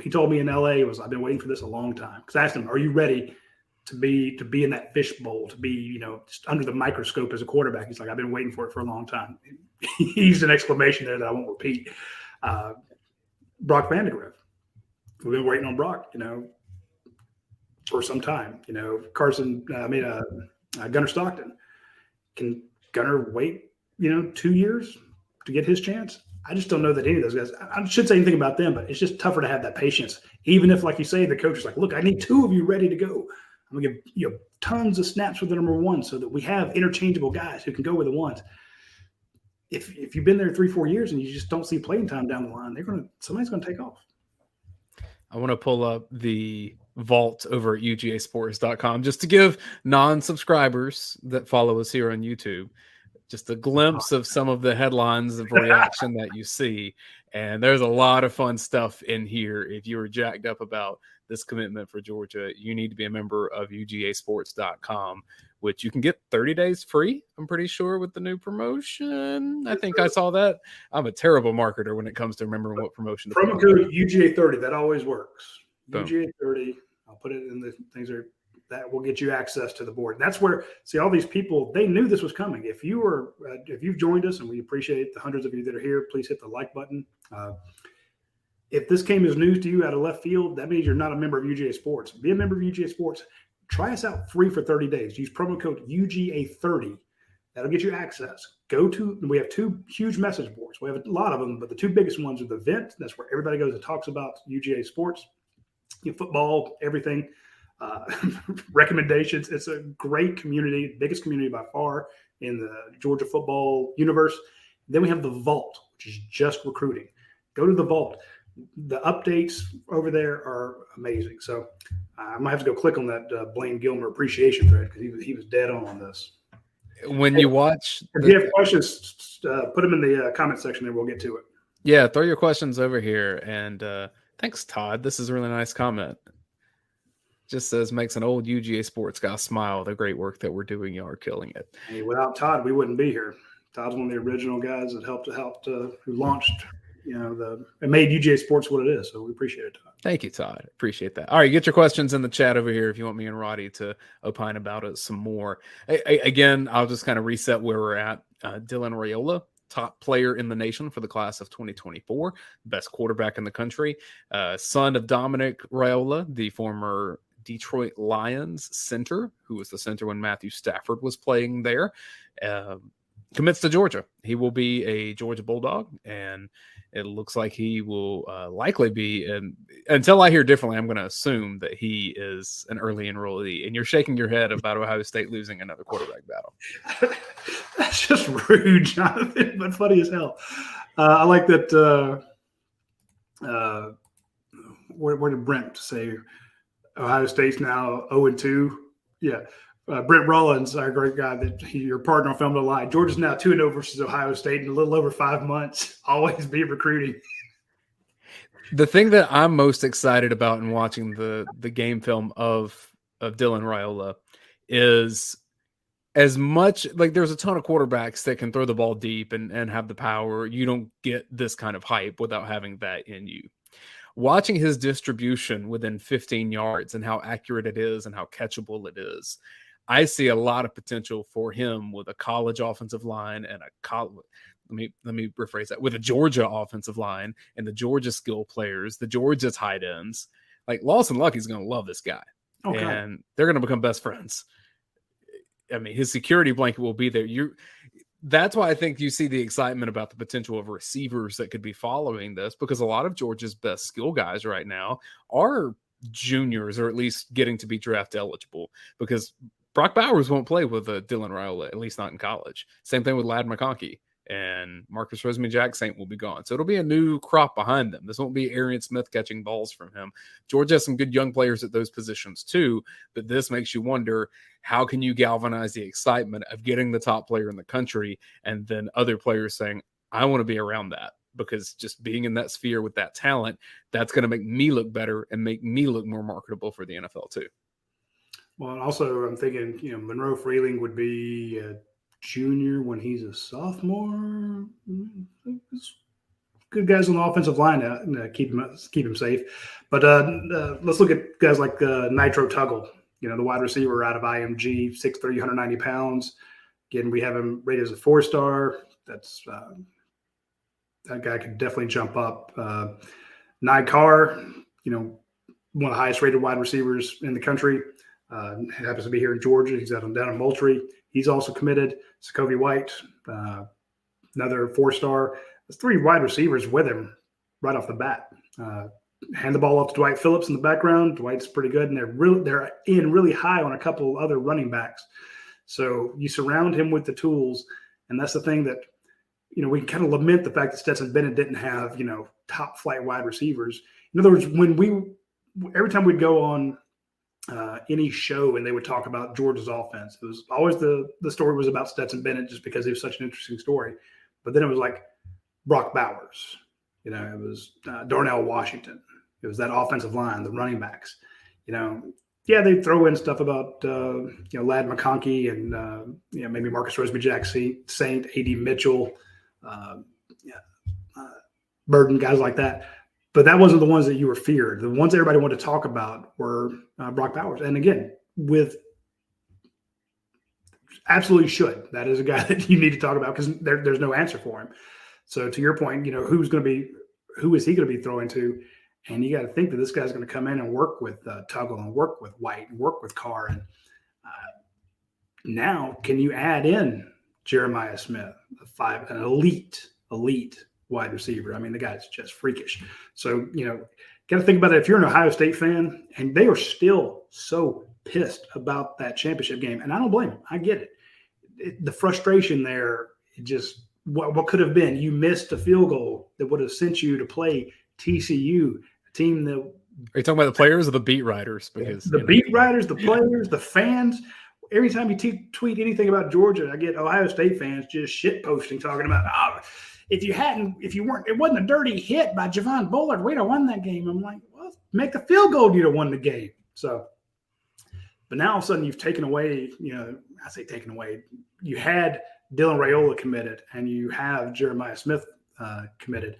he told me in L.A. was, I've been waiting for this a long time. Because I asked him, are you ready to be in that fishbowl, to be, just under the microscope as a quarterback? He's like, I've been waiting for it for a long time. He used an exclamation there that I won't repeat. Brock Vandegrift. We've been waiting on Brock, for some time. Carson Gunnar Stockton. Can Gunnar wait, 2 years to get his chance? I just don't know that any of those guys, I shouldn't say anything about them, but it's just tougher to have that patience. Even if, like you say, the coach is like, look, I need 2 of you ready to go. I'm going to give tons of snaps with the number 1 so that we have interchangeable guys who can go with the ones. if you've been there 3-4 years and you just don't see playing time down the line, somebody's going to take off. I want to pull up the vault over at UGAsports.com just to give non-subscribers that follow us here on YouTube just a glimpse of some of the headlines of reaction that you see. And there's a lot of fun stuff in here. If you were jacked up about this commitment for Georgia, you need to be a member of UGAsports.com, which you can get 30 days free, I'm pretty sure, with the new promotion. I think I saw that. I'm a terrible marketer when it comes to remembering what promotion to promo code UGA30. That always works. Boom. UGA30. I'll put it in the things that will get you access to the board. That's where, see, all these people, they knew this was coming. If you've joined us, and we appreciate the hundreds of you that are here, please hit the like button. If this came as news to you out of left field, that means you're not a member of UGA Sports. Be a member of UGA Sports. Try us out free for 30 days. Use promo code UGA30. That'll get you access. We have 2 huge message boards. We have a lot of them, but the 2 biggest ones are the Vent. That's where everybody goes and talks about UGA Sports, football, everything. Recommendations. It's a great community, biggest community by far in the Georgia football universe. Then we have the Vault, which is just recruiting. Go to the Vault. The updates over there are amazing. So I might have to go click on that Blaine Gilmer appreciation thread because he was dead on this. When you watch, if you have questions, put them in the comment section and we'll get to it. Yeah, throw your questions over here. And thanks, Todd. This is a really nice comment. Just says, makes an old UGA sports guy smile. The great work that we're doing, you are killing it. Hey, without Todd, we wouldn't be here. Todd's one of the original guys that helped who launched, and made UGA sports what it is. So we appreciate it, Todd. Thank you, Todd. Appreciate that. All right, get your questions in the chat over here if you want me and Roddy to opine about it some more. Again, I'll just kind of reset where we're at. Dylan Raiola, top player in the nation for the class of 2024, best quarterback in the country, son of Dominic Raiola, the former Detroit Lions center, who was the center when Matthew Stafford was playing there, commits to Georgia. He will be a Georgia Bulldog, and it looks like he will likely be, until I hear differently, I'm going to assume that he is an early enrollee. And you're shaking your head about Ohio State losing another quarterback battle. That's just rude, Jonathan, but funny as hell. I like that. Where did Brent say Ohio State's now 0-2? Yeah. Brent Rollins, our great guy, your partner on Film to Lie. Georgia's now 2-0 versus Ohio State in a little over 5 months. Always be recruiting. The thing that I'm most excited about in watching the game film of Dylan Raiola is, as much like there's a ton of quarterbacks that can throw the ball deep and have the power. You don't get this kind of hype without having that in you. Watching his distribution within 15 yards and how accurate it is and how catchable it is, I see a lot of potential for him with a college offensive line and let me rephrase that, with a Georgia offensive line and the Georgia skill players, the Georgia tight ends. Like Lawson Lucky's going to love this guy, and they're going to become best friends. I mean, his security blanket will be there. That's why I think you see the excitement about the potential of receivers that could be following this, because a lot of Georgia's best skill guys right now are juniors, or at least getting to be draft eligible, because Brock Bowers won't play with Dylan Raiola, at least not in college. Same thing with Ladd McConkey, and Marcus Rosemary-Jack Saint will be gone. So it'll be a new crop behind them. This won't be Arian Smith catching balls from him. Georgia has some good young players at those positions too, but this makes you wonder, how can you galvanize the excitement of getting the top player in the country and then other players saying, I want to be around that, because just being in that sphere with that talent, that's going to make me look better and make me look more marketable for the NFL too. Well, and also I'm thinking, Monroe Freeling would be a junior when he's a sophomore. Good guys on the offensive line to keep him safe. But let's look at guys like Nitro Tuggle, the wide receiver out of IMG, 6'3", 190 pounds. Again, we have him rated as a 4-star. That's that guy could definitely jump up. Nye Carr, one of the highest rated wide receivers in the country. Happens to be here in Georgia. He's down in Moultrie. He's also committed. Sokovie White, another 4-star. There's 3 wide receivers with him right off the bat. Hand the ball off to Dwight Phillips in the background. Dwight's pretty good, and they're in really high on a couple other running backs. So you surround him with the tools, and that's the thing that we can kind of lament the fact that Stetson Bennett didn't have, top flight wide receivers. In other words, every time we'd go on any show and they would talk about Georgia's offense, it was always the story was about Stetson Bennett just because it was such an interesting story. But then it was like Brock Bowers, it was Darnell Washington. It was that offensive line, the running backs, they throw in stuff about, Lad McConkey and, maybe Marcus Roseby-Jack Saint, A.D. Mitchell, Burden, guys like that. But that wasn't the ones that you were feared. The ones everybody wanted to talk about were Brock Bowers. And again, absolutely should. That is a guy that you need to talk about because there's no answer for him. So to your point, who is he going to be throwing to? And you got to think that this guy's going to come in and work with Tuggle and work with White and work with Carr. And now, can you add in Jeremiah Smith, an elite wide receiver? I mean, the guy's just freakish. So, got to think about it. If you're an Ohio State fan, and they are still so pissed about that championship game, and I don't blame them. I get it. The frustration there, what could have been. You missed a field goal that would have sent you to play TCU, a team that. Are you talking about the players or the beat writers? Because the beat writers, the players, the fans. Every time you tweet anything about Georgia, I get Ohio State fans just shit posting, talking about, it wasn't a dirty hit by Javon Bullard, we'd have won that game. I'm like, well, make the field goal, you'd have won the game. So, but now all of a sudden you've taken away, I say taken away. You had Dylan Raiola committed, and you have Jeremiah Smith committed.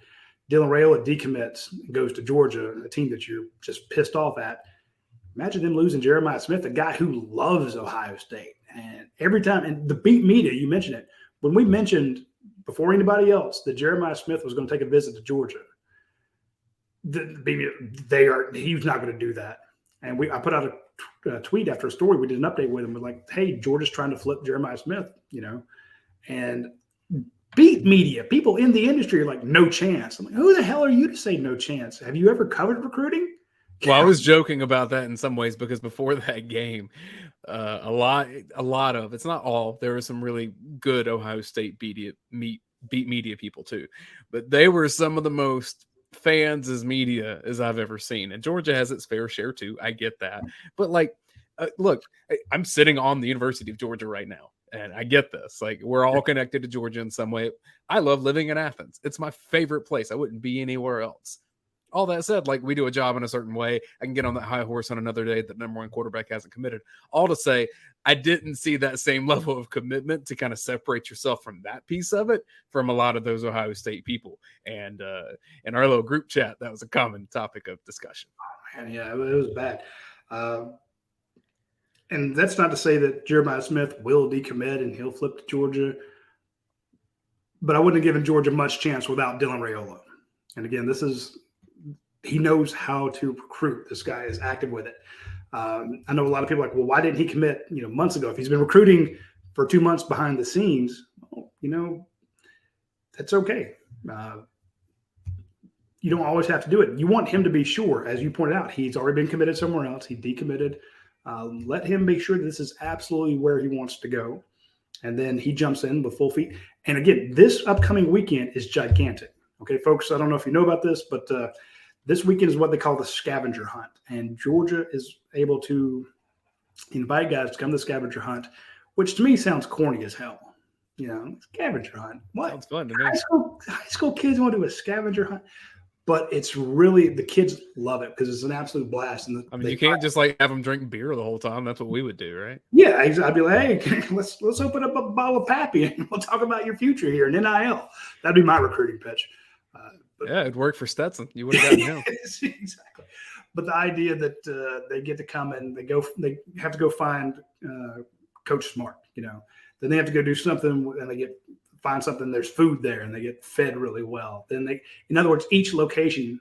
Dylan Raiola decommits, goes to Georgia, a team that you're just pissed off at. Imagine them losing Jeremiah Smith, a guy who loves Ohio State. And every time, and the beat media, you mentioned it. When we mentioned before anybody else that Jeremiah Smith was going to take a visit to Georgia, he was not going to do that. And I put out a tweet after a story. We did an update with him. We're like, hey, Georgia's trying to flip Jeremiah Smith, and beat media, people in the industry are like, no chance. I'm like, who the hell are you to say no chance? Have you ever covered recruiting? Well, I was joking about that in some ways because before that game, a lot of, it's not all, there were some really good Ohio State beat media people too, but they were some of the most fans as media as I've ever seen. And Georgia has its fair share too. I get that. But look, I'm sitting on the University of Georgia right now. And I get this. Like, we're all connected to Georgia in some way. I love living in Athens. It's my favorite place. I wouldn't be anywhere else. All that said, we do a job in a certain way. I can get on that high horse on another day that number one quarterback hasn't committed. All to say, I didn't see that same level of commitment to kind of separate yourself from that piece of it from a lot of those Ohio State people. And in our little group chat, that was a common topic of discussion. Oh, man, yeah, it was bad. And that's not to say that Jeremiah Smith will decommit and he'll flip to Georgia. But I wouldn't have given Georgia much chance without Dylan Raiola. And again, he knows how to recruit. This guy is active with it. I know a lot of people are like, well, why didn't he commit, months ago? If he's been recruiting for 2 months behind the scenes, that's okay. You don't always have to do it. You want him to be sure, as you pointed out, he's already been committed somewhere else. He decommitted. Let him make sure that this is absolutely where he wants to go. And then he jumps in with full feet. And again, this upcoming weekend is gigantic. Okay, folks, I don't know if you know about this, but this weekend is what they call the scavenger hunt. And Georgia is able to invite guys to come to the scavenger hunt, which to me sounds corny as hell. Scavenger hunt. What? Sounds fun to me. High school kids want to do a scavenger hunt. But it's really, the kids love it because it's an absolute blast. And you can't just have them drink beer the whole time. That's what we would do, right? Yeah, I'd be like, hey, let's open up a bottle of Pappy and we'll talk about your future here in NIL. That'd be my recruiting pitch. Yeah, it'd work for Stetson. You would have gotten him. Exactly. But the idea that they get to come and they have to go find Coach Smart, then they have to go do something and they find something, there's food there and they get fed really well. Then in other words, each location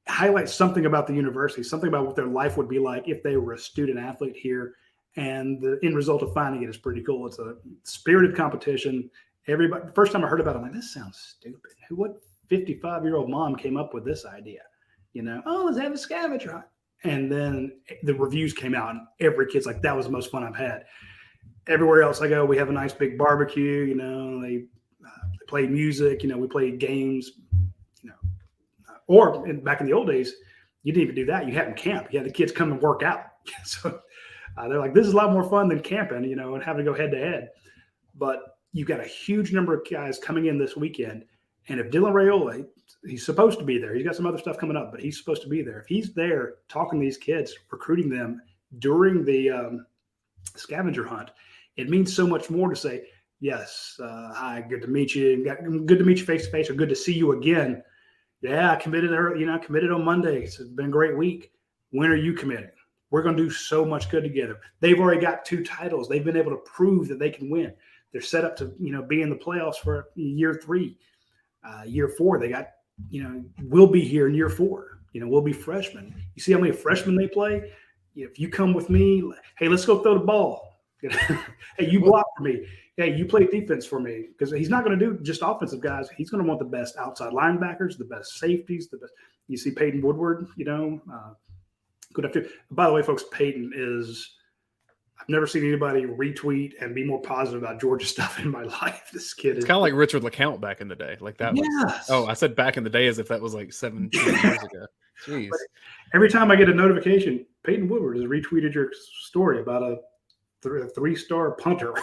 highlights something about the university, something about what their life would be like if they were a student athlete here. And the end result of finding it is pretty cool. It's a spirited competition. Everybody, the first time I heard about it, I'm like, this sounds stupid. What 55-year-old mom came up with this idea? Let's have a scavenger hunt. And then the reviews came out and every kid's like, that was the most fun I've had. Everywhere else I go, we have a nice big barbecue. they play music. We played games. Or back in the old days, you didn't even do that. You had them camp. You had the kids come and work out. So they're like, this is a lot more fun than camping, and having to go head to head. But you've got a huge number of guys coming in this weekend. And if Dylan Raiola, he's supposed to be there. He's got some other stuff coming up, but he's supposed to be there. If he's there talking to these kids, recruiting them during the scavenger hunt, it means so much more to say, yes, hi, good to meet you. Good to meet you face to face, or good to see you again. Yeah, I committed early, committed on Monday. So it's been a great week. When are you committing? We're going to do so much good together. They've already got 2 titles. They've been able to prove that they can win. They're set up to, be in the playoffs for year 3. Year 4, they got, we'll be here in year 4. We'll be freshmen. You see how many freshmen they play? If you come with me, hey, let's go throw the ball. Hey, you block for me. Hey, you play defense for me. Because he's not going to do just offensive guys. He's going to want the best outside linebackers, the best safeties, the best. You see Peyton Woodward, good after. By the way, folks, Peyton is – I've never seen anybody retweet and be more positive about Georgia stuff in my life. This kid is kind of like Richard LeCount back in the day. Like that yes. was – I said back in the day as if that was like 17 years ago. Jeez. But every time I get a notification, Peyton Woodward has retweeted your story about a 3-star punter.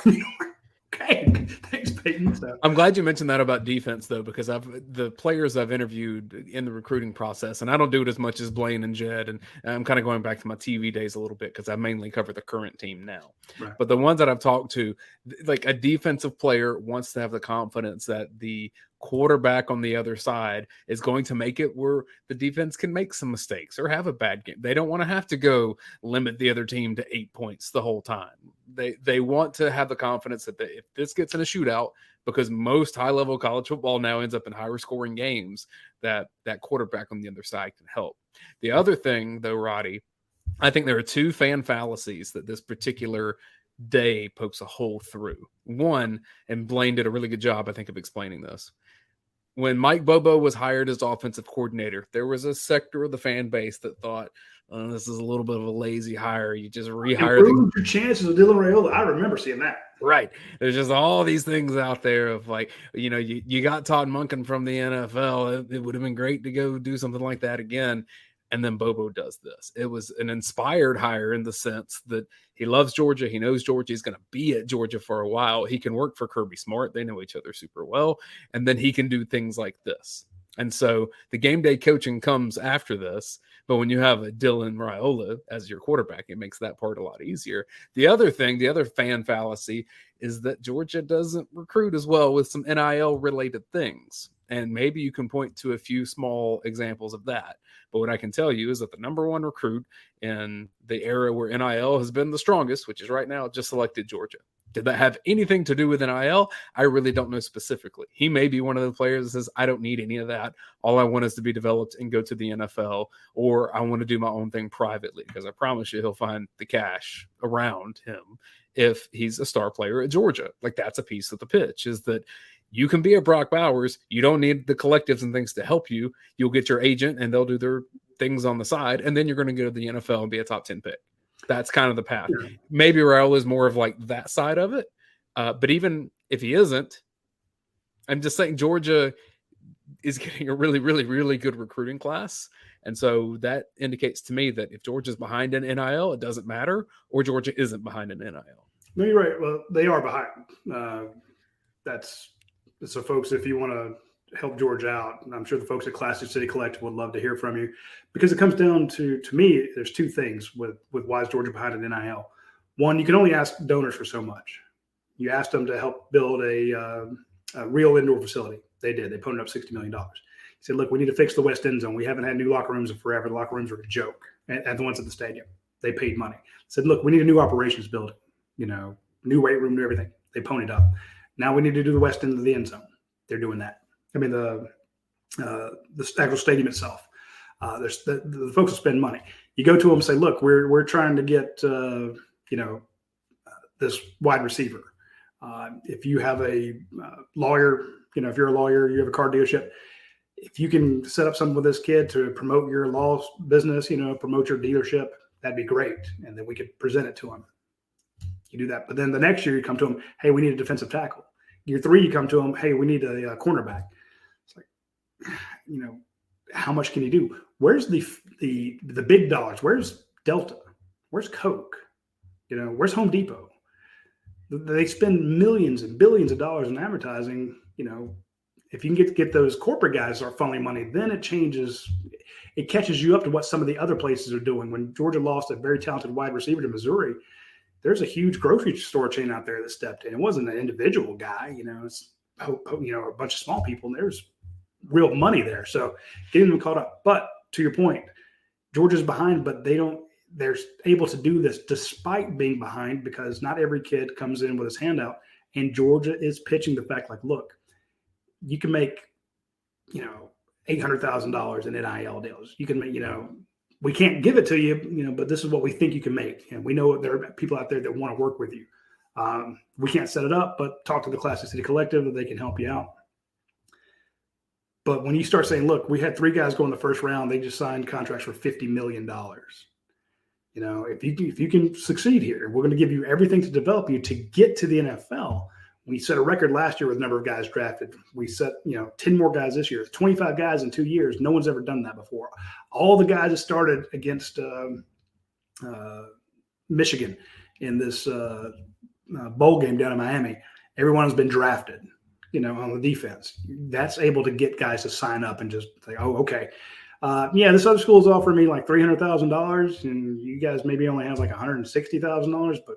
Okay, thanks, Peyton. So. I'm glad you mentioned that about defense, though, because the players I've interviewed in the recruiting process, and I don't do it as much as Blaine and Jed, and I'm kind of going back to my TV days a little bit because I mainly cover the current team now. Right. But the ones that I've talked to, like a defensive player wants to have the confidence that the quarterback on the other side is going to make it where the defense can make some mistakes or have a bad game. They don't want to have to go limit the other team to 8 points the whole time. They want to have the confidence that if this gets in a shootout, because most high-level college football now ends up in higher scoring games, that quarterback on the other side can help. The other thing, though, Roddy, I think there are 2 fan fallacies that this particular day pokes a hole through. One, and Blaine did a really good job, I think, of explaining this. When Mike Bobo was hired as offensive coordinator, there was a sector of the fan base that thought, this is a little bit of a lazy hire. You just rehire improve your chances of Dylan Raiola. I remember seeing that. Right. There's just all these things out there of like, you got Todd Monken from the NFL. It would have been great to go do something like that again. And then Bobo does this. It was an inspired hire in the sense that he loves Georgia. He knows Georgia. He's going to be at Georgia for a while. He can work for Kirby Smart. They know each other super well. And then he can do things like this. And so the game day coaching comes after this. But when you have a Dylan Raiola as your quarterback, it makes that part a lot easier. The other thing, the other fan fallacy is that Georgia doesn't recruit as well with some NIL related things. And maybe you can point to a few small examples of that. But what I can tell you is that the number 1 recruit in the era where NIL has been the strongest, which is right now, just selected Georgia. Did that have anything to do with NIL? I really don't know specifically. He may be one of the players that says, I don't need any of that. All I want is to be developed and go to the NFL, or I want to do my own thing privately, because I promise you he'll find the cash around him if he's a star player at Georgia. Like, that's a piece of the pitch, is that you can be a Brock Bowers. You don't need the collectives and things to help you. You'll get your agent and they'll do their things on the side. And then you're going to go to the NFL and be a top 10 pick. That's kind of the path. Yeah. Maybe Raiola is more of like that side of it. But even if he isn't, I'm just saying Georgia is getting a really, really, really good recruiting class. And so that indicates to me that if Georgia's behind in NIL, it doesn't matter, or Georgia isn't behind in NIL. No, you're right. Well, they are behind. So, folks, if you want to help Georgia out, and I'm sure the folks at Classic City Collective would love to hear from you, because it comes down to me, there's 2 things with why is Georgia behind in NIL. One, you can only ask donors for so much. You asked them to help build a real indoor facility. They did. They put up $60 million. He said, look, we need to fix the West End Zone. We haven't had new locker rooms in forever. The locker rooms are a joke. And the ones at the stadium, they paid money. Said, look, we need a new operations building, new weight room, new everything. They ponied up. Now we need to do the west end of the end zone. They're doing that. I mean, the actual stadium itself. There's the folks that spend money. You go to them and say, look, we're trying to get this wide receiver. If you have a lawyer, if you're a lawyer, you have a car dealership. If you can set up something with this kid to promote your law business, promote your dealership, that'd be great. And then we could present it to him. You do that. But then the next year you come to him, hey, we need a defensive tackle. Year 3, you come to them, hey, we need a cornerback. It's like, how much can you do? Where's the big dollars? Where's Delta? Where's Coke? Where's Home Depot? They spend millions and billions of dollars in advertising. If you can get those corporate guys start funneling money, then it changes. It catches you up to what some of the other places are doing. When Georgia lost a very talented wide receiver to Missouri, there's a huge grocery store chain out there that stepped in. It wasn't an individual guy. It's a bunch of small people, and there's real money there. So getting them caught up. But to your point, Georgia's behind, but they're able to do this despite being behind, because not every kid comes in with his hand out. And Georgia is pitching the fact, like, look, you can make, $800,000 in NIL deals. You can make, we can't give it to you, but this is what we think you can make. And we know there are people out there that want to work with you. We can't set it up, but talk to the Classic City Collective that they can help you out. But when you start saying, look, we had 3 guys go in the first round, they just signed contracts for $50 million. If you can succeed here, we're going to give you everything to develop you to get to the NFL. We set a record last year with the number of guys drafted. We set, 10 more guys this year, 25 guys in 2 years. No one's ever done that before. All the guys that started against Michigan in this bowl game down in Miami, everyone has been drafted, on the defense. That's able to get guys to sign up and just say, oh, okay. This other school is offering me like $300,000, and you guys maybe only have like $160,000, but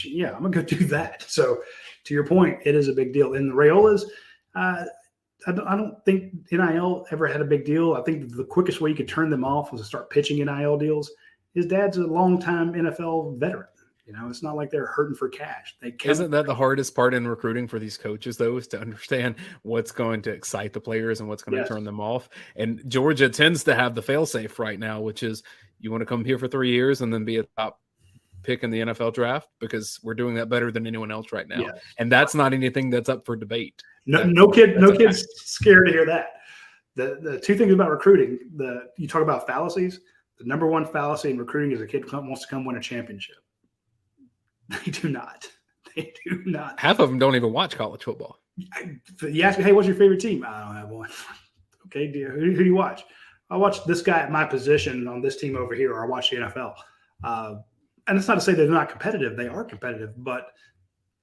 yeah, I'm gonna go do that. So, to your point, it is a big deal. In the Raiolas, I don't think NIL ever had a big deal. I think the quickest way you could turn them off was to start pitching NIL deals. His dad's a longtime NFL veteran. It's not like they're hurting for cash. Isn't that the hardest part in recruiting for these coaches, though, is to understand what's going to excite the players and what's going to turn them off? And Georgia tends to have the fail-safe right now, which is you want to come here for 3 years and then be a top pick in the NFL draft, because we're doing that better than anyone else right now. Yes. And that's not anything that's up for debate. No kid's scared to hear that. The 2 things about recruiting, you talk about fallacies. The number 1 fallacy in recruiting is a kid wants to come win a championship. They do not. They do not. Half of them don't even watch college football. You ask me, hey, what's your favorite team? I don't have one. Okay, who do you watch? I watch this guy at my position on this team over here, or I watch the NFL. And it's not to say they're not competitive. They are competitive, but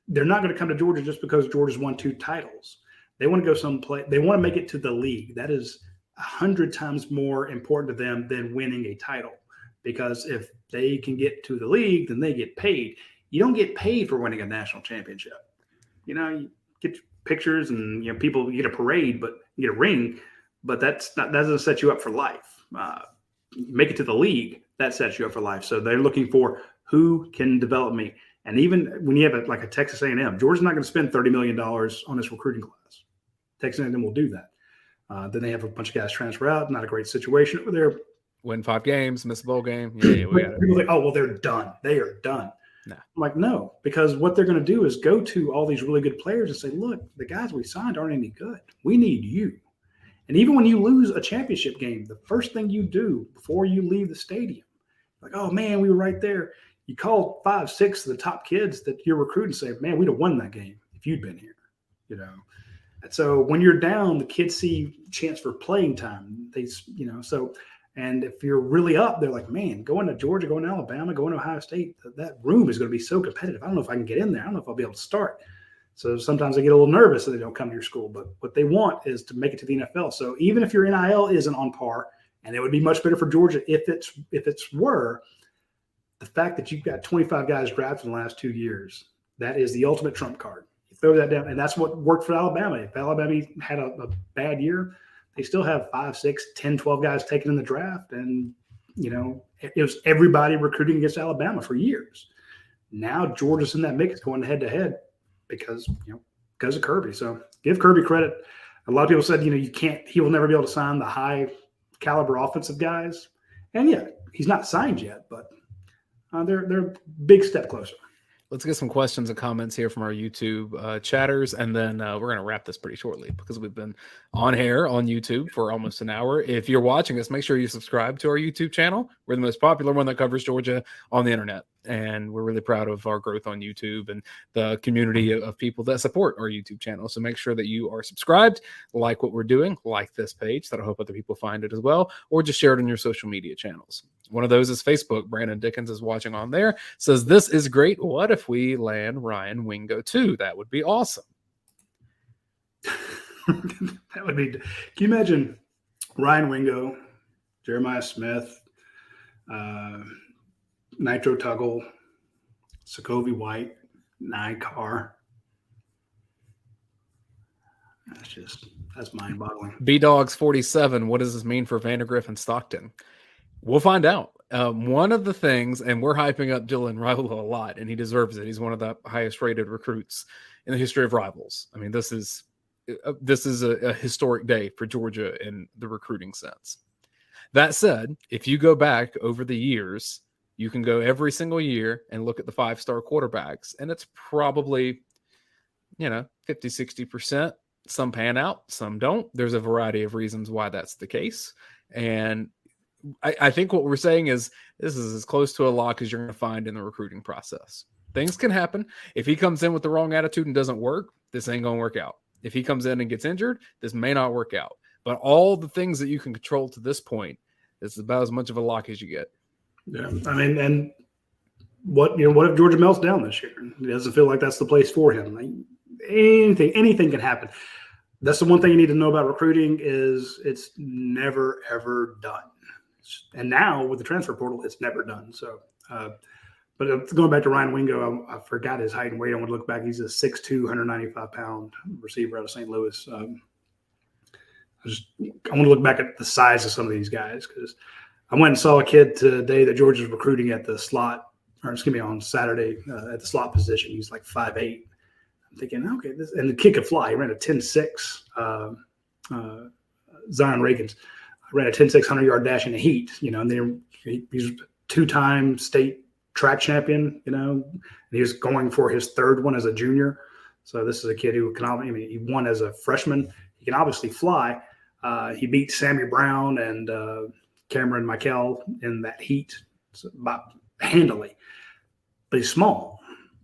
they're not going to come to Georgia just because Georgia's won 2 titles. They want to go someplace. They want to make it to the league. That is 100 times more important to them than winning a title, because if they can get to the league, then they get paid. You don't get paid for winning a national championship. You get pictures and people, you get a parade, but you get a ring, but that doesn't set you up for life. Make it to the league, that sets you up for life. So they're looking for who can develop me. And even when you have a Texas A&M, Georgia's not going to spend $30 million on this recruiting class. Texas A&M will do that. Then they have a bunch of guys transfer out. Not a great situation over there. Win 5 games, miss a bowl game. Yeah, we got it. People think, oh, well, they're done. They are done. No. I'm like, no, because what they're going to do is go to all these really good players and say, look, the guys we signed aren't any good. We need you. And even when you lose a championship game, the first thing you do before you leave the stadium, like, oh, man, we were right there. You call 5, 6 of the top kids that you're recruiting and say, man, we'd have won that game if you'd been here, And so when you're down, the kids see chance for playing time. And if you're really up, they're like, man, going to Georgia, going to Alabama, going to Ohio State, that room is going to be so competitive. I don't know if I can get in there. I don't know if I'll be able to start. So sometimes they get a little nervous that they don't come to your school. But what they want is to make it to the NFL. So even if your NIL isn't on par, and it would be much better for Georgia if it's were, the fact that you've got 25 guys drafted in the last 2 years, that is the ultimate trump card. You throw that down, and that's what worked for Alabama. If Alabama had a bad year, they still have 5, 6, 10, 12 guys taken in the draft. And, it was everybody recruiting against Alabama for years. Now Georgia's in that mix going head to head because of Kirby. So give Kirby credit. A lot of people said, he will never be able to sign the high caliber offensive guys. And yeah, he's not signed yet, but they're a big step closer. let's get some questions and comments here from our YouTube chatters, and then we're going to wrap this pretty shortly because we've been on air on YouTube for almost an hour. If you're watching us, make sure you subscribe to our YouTube channel. We're the most popular one that covers Georgia on the internet, and we're really proud of our growth on YouTube and the community of people that support our YouTube channel. So make sure that you are subscribed, like what we're doing, like this page, that I hope other people find it as well, or just share it on your social media channels. One of those is Facebook. Brandon Dickens is watching on there. Says, this is great. What if we land Ryan Wingo too? That would be awesome. That would be. Can you imagine Ryan Wingo, Jeremiah Smith, Nitro Tuggle, Sokovie White, Nye Carr? That's mind-boggling. B-Dogs 47. What does this mean for Vandergriff and Stockton? We'll find out. One of the things, and we're hyping up Dylan Raiola a lot, and he deserves it. He's one of the highest-rated recruits in the history of rivals. I mean, this is a historic day for Georgia in the recruiting sense. That said, if you go back over the years, you can go every single year and look at the 5-star quarterbacks, and it's probably, 50, 60%. Some pan out, some don't. There's a variety of reasons why that's the case. And I think what we're saying is this is as close to a lock as you're going to find in the recruiting process. Things can happen. If he comes in with the wrong attitude and doesn't work, this ain't going to work out. If he comes in and gets injured, this may not work out. But all the things that you can control to this point is about as much of a lock as you get. Yeah, I mean, and what if Georgia melts down this year? It doesn't feel like that's the place for him. Like, anything can happen. That's the one thing you need to know about recruiting is it's never, ever done. And now with the transfer portal, it's never done. So, but going back to Ryan Wingo, I forgot his height and weight. I want to look back. He's a 6'2", 195-pound receiver out of St. Louis. I want to look back at the size of some of these guys because I went and saw a kid today that Georgia's recruiting at the slot, on Saturday at the slot position. He's like 5'8". I'm thinking, okay, and the kid could fly. He ran a 10.6. Zion Reagans ran a 10.6 100-yard dash in the heat. And then he's a 2-time state track champion. And he was going for his 3rd one as a junior. So this is a kid who can. He won as a freshman. He can obviously fly. He beat Sammy Brown and Cameron Michael in that heat about handily, but he's small.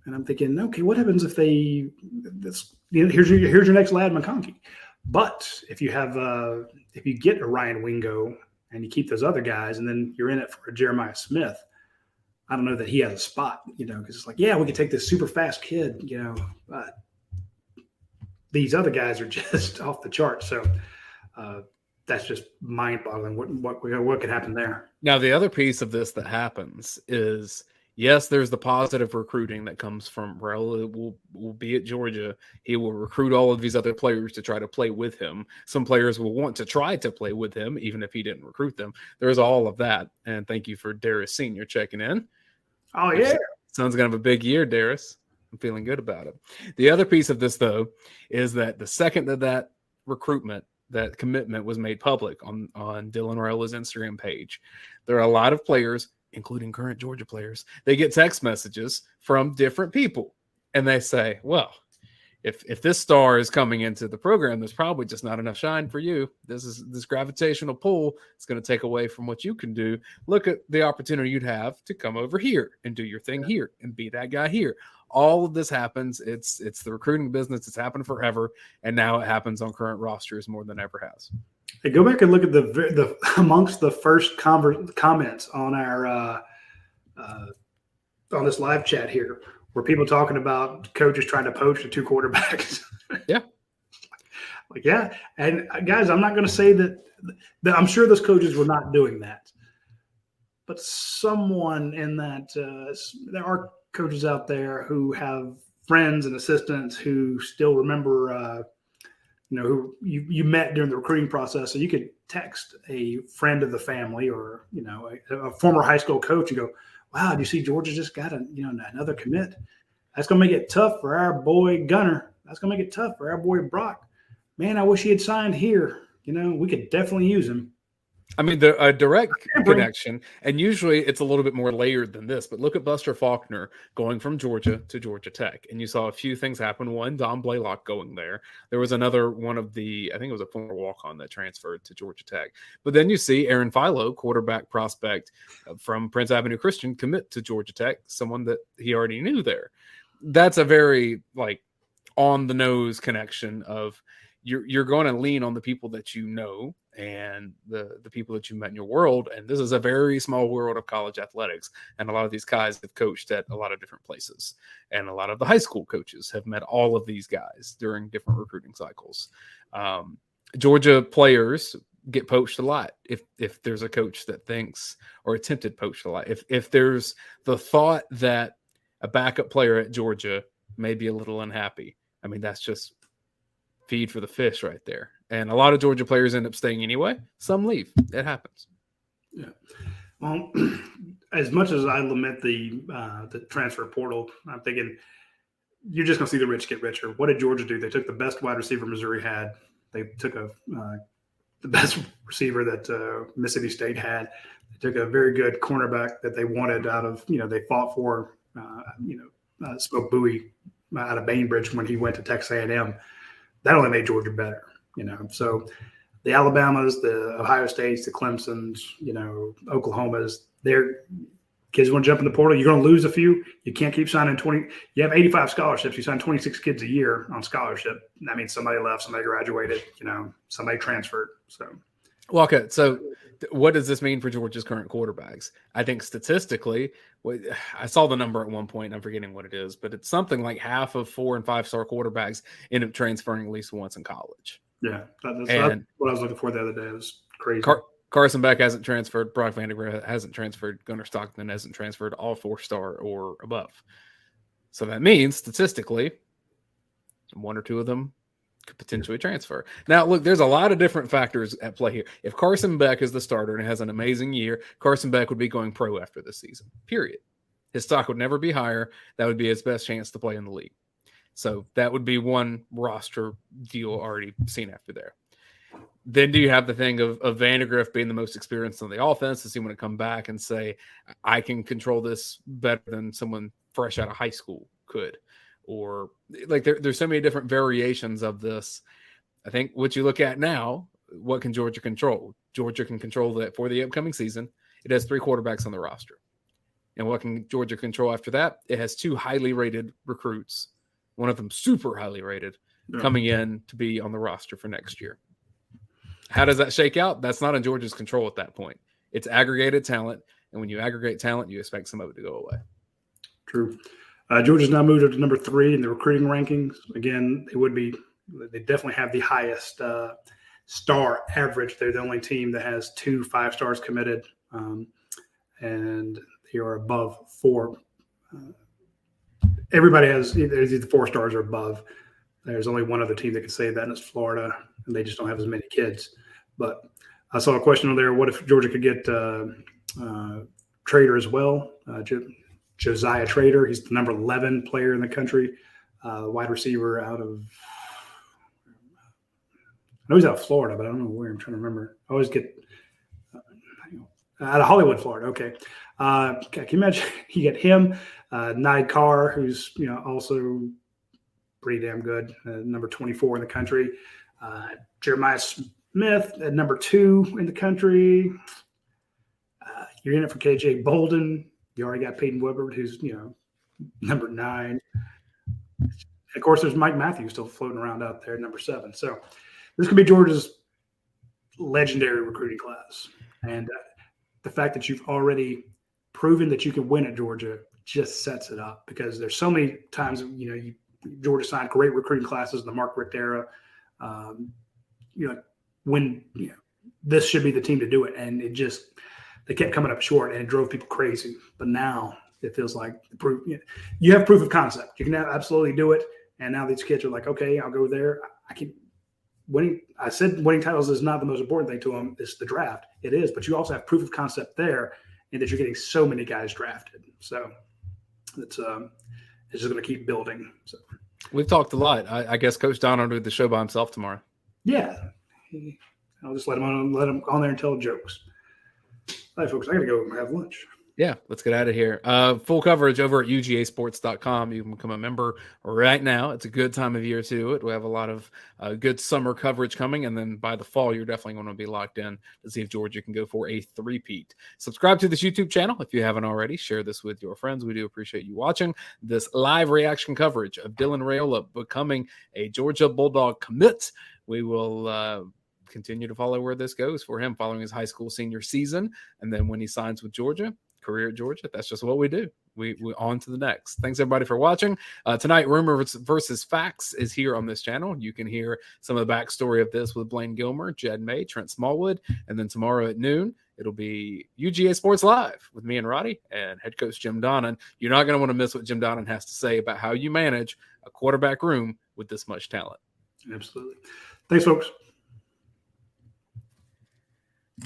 And I'm thinking, okay, what happens if here's your next Ladd McConkey. But if you have if you get a Ryan Wingo and you keep those other guys, and then you're in it for a Jeremiah Smith, I don't know that he has a spot, because it's like, yeah, we could take this super fast kid, but these other guys are just off the chart. So that's just mind-boggling. What could happen there? Now, the other piece of this that happens is, yes, there's the positive recruiting that comes from Raiola will be at Georgia. He will recruit all of these other players to try to play with him. Some players will want to try to play with him, even if he didn't recruit them. There's all of that. And thank you for Darius Sr. checking in. Oh, yeah. Son's going to have a big year, Darius. I'm feeling good about it. The other piece of this, though, is that the second that recruitment, that commitment was made public on Dylan Raiola's Instagram page, there are a lot of players, including current Georgia players, they get text messages from different people. And they say, well, if this star is coming into the program, there's probably just not enough shine for you. This gravitational pull is going to take away from what you can do. Look at the opportunity you'd have to come over here and do your thing here and be that guy here. All of this happens. It's the recruiting business. It's happened forever. And now it happens on current rosters more than ever has. Hey, go back and look at the amongst the first comments on our on this live chat here, where people talking about coaches trying to poach the 2 quarterbacks. Yeah, like, yeah, and guys, I'm not going to say that I'm sure those coaches were not doing that, but someone in that there are coaches out there who have friends and assistants who still remember. Who you met during the recruiting process. So you could text a friend of the family or, a former high school coach and go, wow, do you see Georgia just got another commit? That's going to make it tough for our boy Gunner. That's going to make it tough for our boy Brock. Man, I wish he had signed here. We could definitely use him. I mean, a direct connection, and usually it's a little bit more layered than this, but look at Buster Faulkner going from Georgia to Georgia Tech, and you saw a few things happen. One, Don Blaylock going there. There was another one of I think it was a former walk-on that transferred to Georgia Tech. But then you see Aaron Philo, quarterback prospect from Prince Avenue Christian, commit to Georgia Tech, someone that he already knew there. That's a very, on-the-nose connection of you're going to lean on the people that you know and the people that you met in your world. And this is a very small world of college athletics. And a lot of these guys have coached at a lot of different places. And a lot of the high school coaches have met all of these guys during different recruiting cycles. Georgia players get poached a lot if there's a coach that thinks, or attempted poached a lot. If there's the thought that a backup player at Georgia may be a little unhappy, I mean, that's just feed for the fish right there. And a lot of Georgia players end up staying anyway. Some leave. It happens. Yeah. Well, as much as I lament the transfer portal, I'm thinking you're just going to see the rich get richer. What did Georgia do? They took the best wide receiver Missouri had. They took the best receiver that Mississippi State had. They took a very good cornerback that they wanted out of, they fought for, Smoke Bowie out of Bainbridge when he went to Texas A&M. That only made Georgia better, So the Alabamas, the Ohio States, the Clemsons, Oklahomas, their kids want to jump in the portal. You're going to lose a few. You can't keep signing 20. You have 85 scholarships. You sign 26 kids a year on scholarship. That means somebody left, somebody graduated, somebody transferred. So, well, okay. So what does this mean for Georgia's current quarterbacks? I think statistically, I saw the number at one point, I'm forgetting what it is, but it's something like half of 4- and 5-star quarterbacks end up transferring at least once in college. Yeah, that's what I was looking for the other day. It was crazy. Carson Beck hasn't transferred. Brock Vandegrift hasn't transferred. Gunnar Stockton hasn't transferred, all 4-star or above. So that means statistically, 1 or 2 of them could potentially transfer. Now, look, there's a lot of different factors at play here. If Carson Beck is the starter and has an amazing year, Carson Beck would be going pro after this season, period. His stock would never be higher. That would be his best chance to play in the league. So that would be one roster deal already seen after there. Then do you have the thing of Vandegrift being the most experienced on the offense? Does he want to come back and say, I can control this better than someone fresh out of high school could? Or there's so many different variations of this. I think what you look at now, what can Georgia control? Georgia can control that for the upcoming season. It has 3 quarterbacks on the roster. And what can Georgia control after that? It has 2 highly rated recruits, one of them super highly rated, coming in to be on the roster for next year. How does that shake out? That's not in Georgia's control at that point. It's aggregated talent. And when you aggregate talent, you expect some of it to go away. True. Georgia's now moved up to number 3 in the recruiting rankings. Again, they definitely have the highest star average. They're the only team that has 2 5-stars committed, and they are above 4. Everybody has either 4 stars or above. There's only one other team that can say that, and it's Florida, and they just don't have as many kids. But I saw a question on there: what if Georgia could get Trader as well? Josiah Trader, he's the number 11 player in the country, wide receiver out of – I know he's out of Florida, but I don't know where. I'm trying to remember. I always get out of Hollywood, Florida. Okay. Can you imagine you get him, Nide Carr, who's also pretty damn good, number 24 in the country. Jeremiah Smith at number 2 in the country. You're in it for KJ Bolden. You already got Peyton Woodward, who's, number 9. Of course, there's Mike Matthews still floating around out there, number 7. So this could be Georgia's legendary recruiting class. And the fact that you've already proven that you can win at Georgia just sets it up, because there's so many times, Georgia signed great recruiting classes in the Mark Richt era. When this should be the team to do it. And they kept coming up short, and it drove people crazy. But now it feels like you have proof of concept. You can absolutely do it. And now these kids are like, okay, I'll go there. Winning titles is not the most important thing to them. It's the draft. It is, but you also have proof of concept there, and that you're getting so many guys drafted. So it's just going to keep building. So we've talked a lot. I guess Coach Don will do the show by himself tomorrow. Yeah. I'll just let them on there and tell jokes. All right, folks, I got to go have lunch. Yeah, let's get out of here. Full coverage over at ugasports.com. You can become a member right now. It's a good time of year to it. We have a lot of good summer coverage coming, and then by the fall, you're definitely going to be locked in to see if Georgia can go for a three-peat. Subscribe to this YouTube channel if you haven't already. Share this with your friends. We do appreciate you watching this live reaction coverage of Dylan Raiola becoming a Georgia Bulldog commit. We will continue to follow where this goes for him following his high school senior season, and then when he signs with Georgia, career at Georgia. That's just what we do. We on to the next. Thanks everybody for watching. Tonight, Rumor versus Facts is here on this channel. You can hear some of the backstory of this with Blaine Gilmer, Jed May, Trent Smallwood, and then tomorrow at noon, it'll be UGA Sports Live with me and Roddy and head coach Jim Donnan. You're not going to want to miss what Jim Donnan has to say about how you manage a quarterback room with this much talent. Absolutely. Thanks, folks.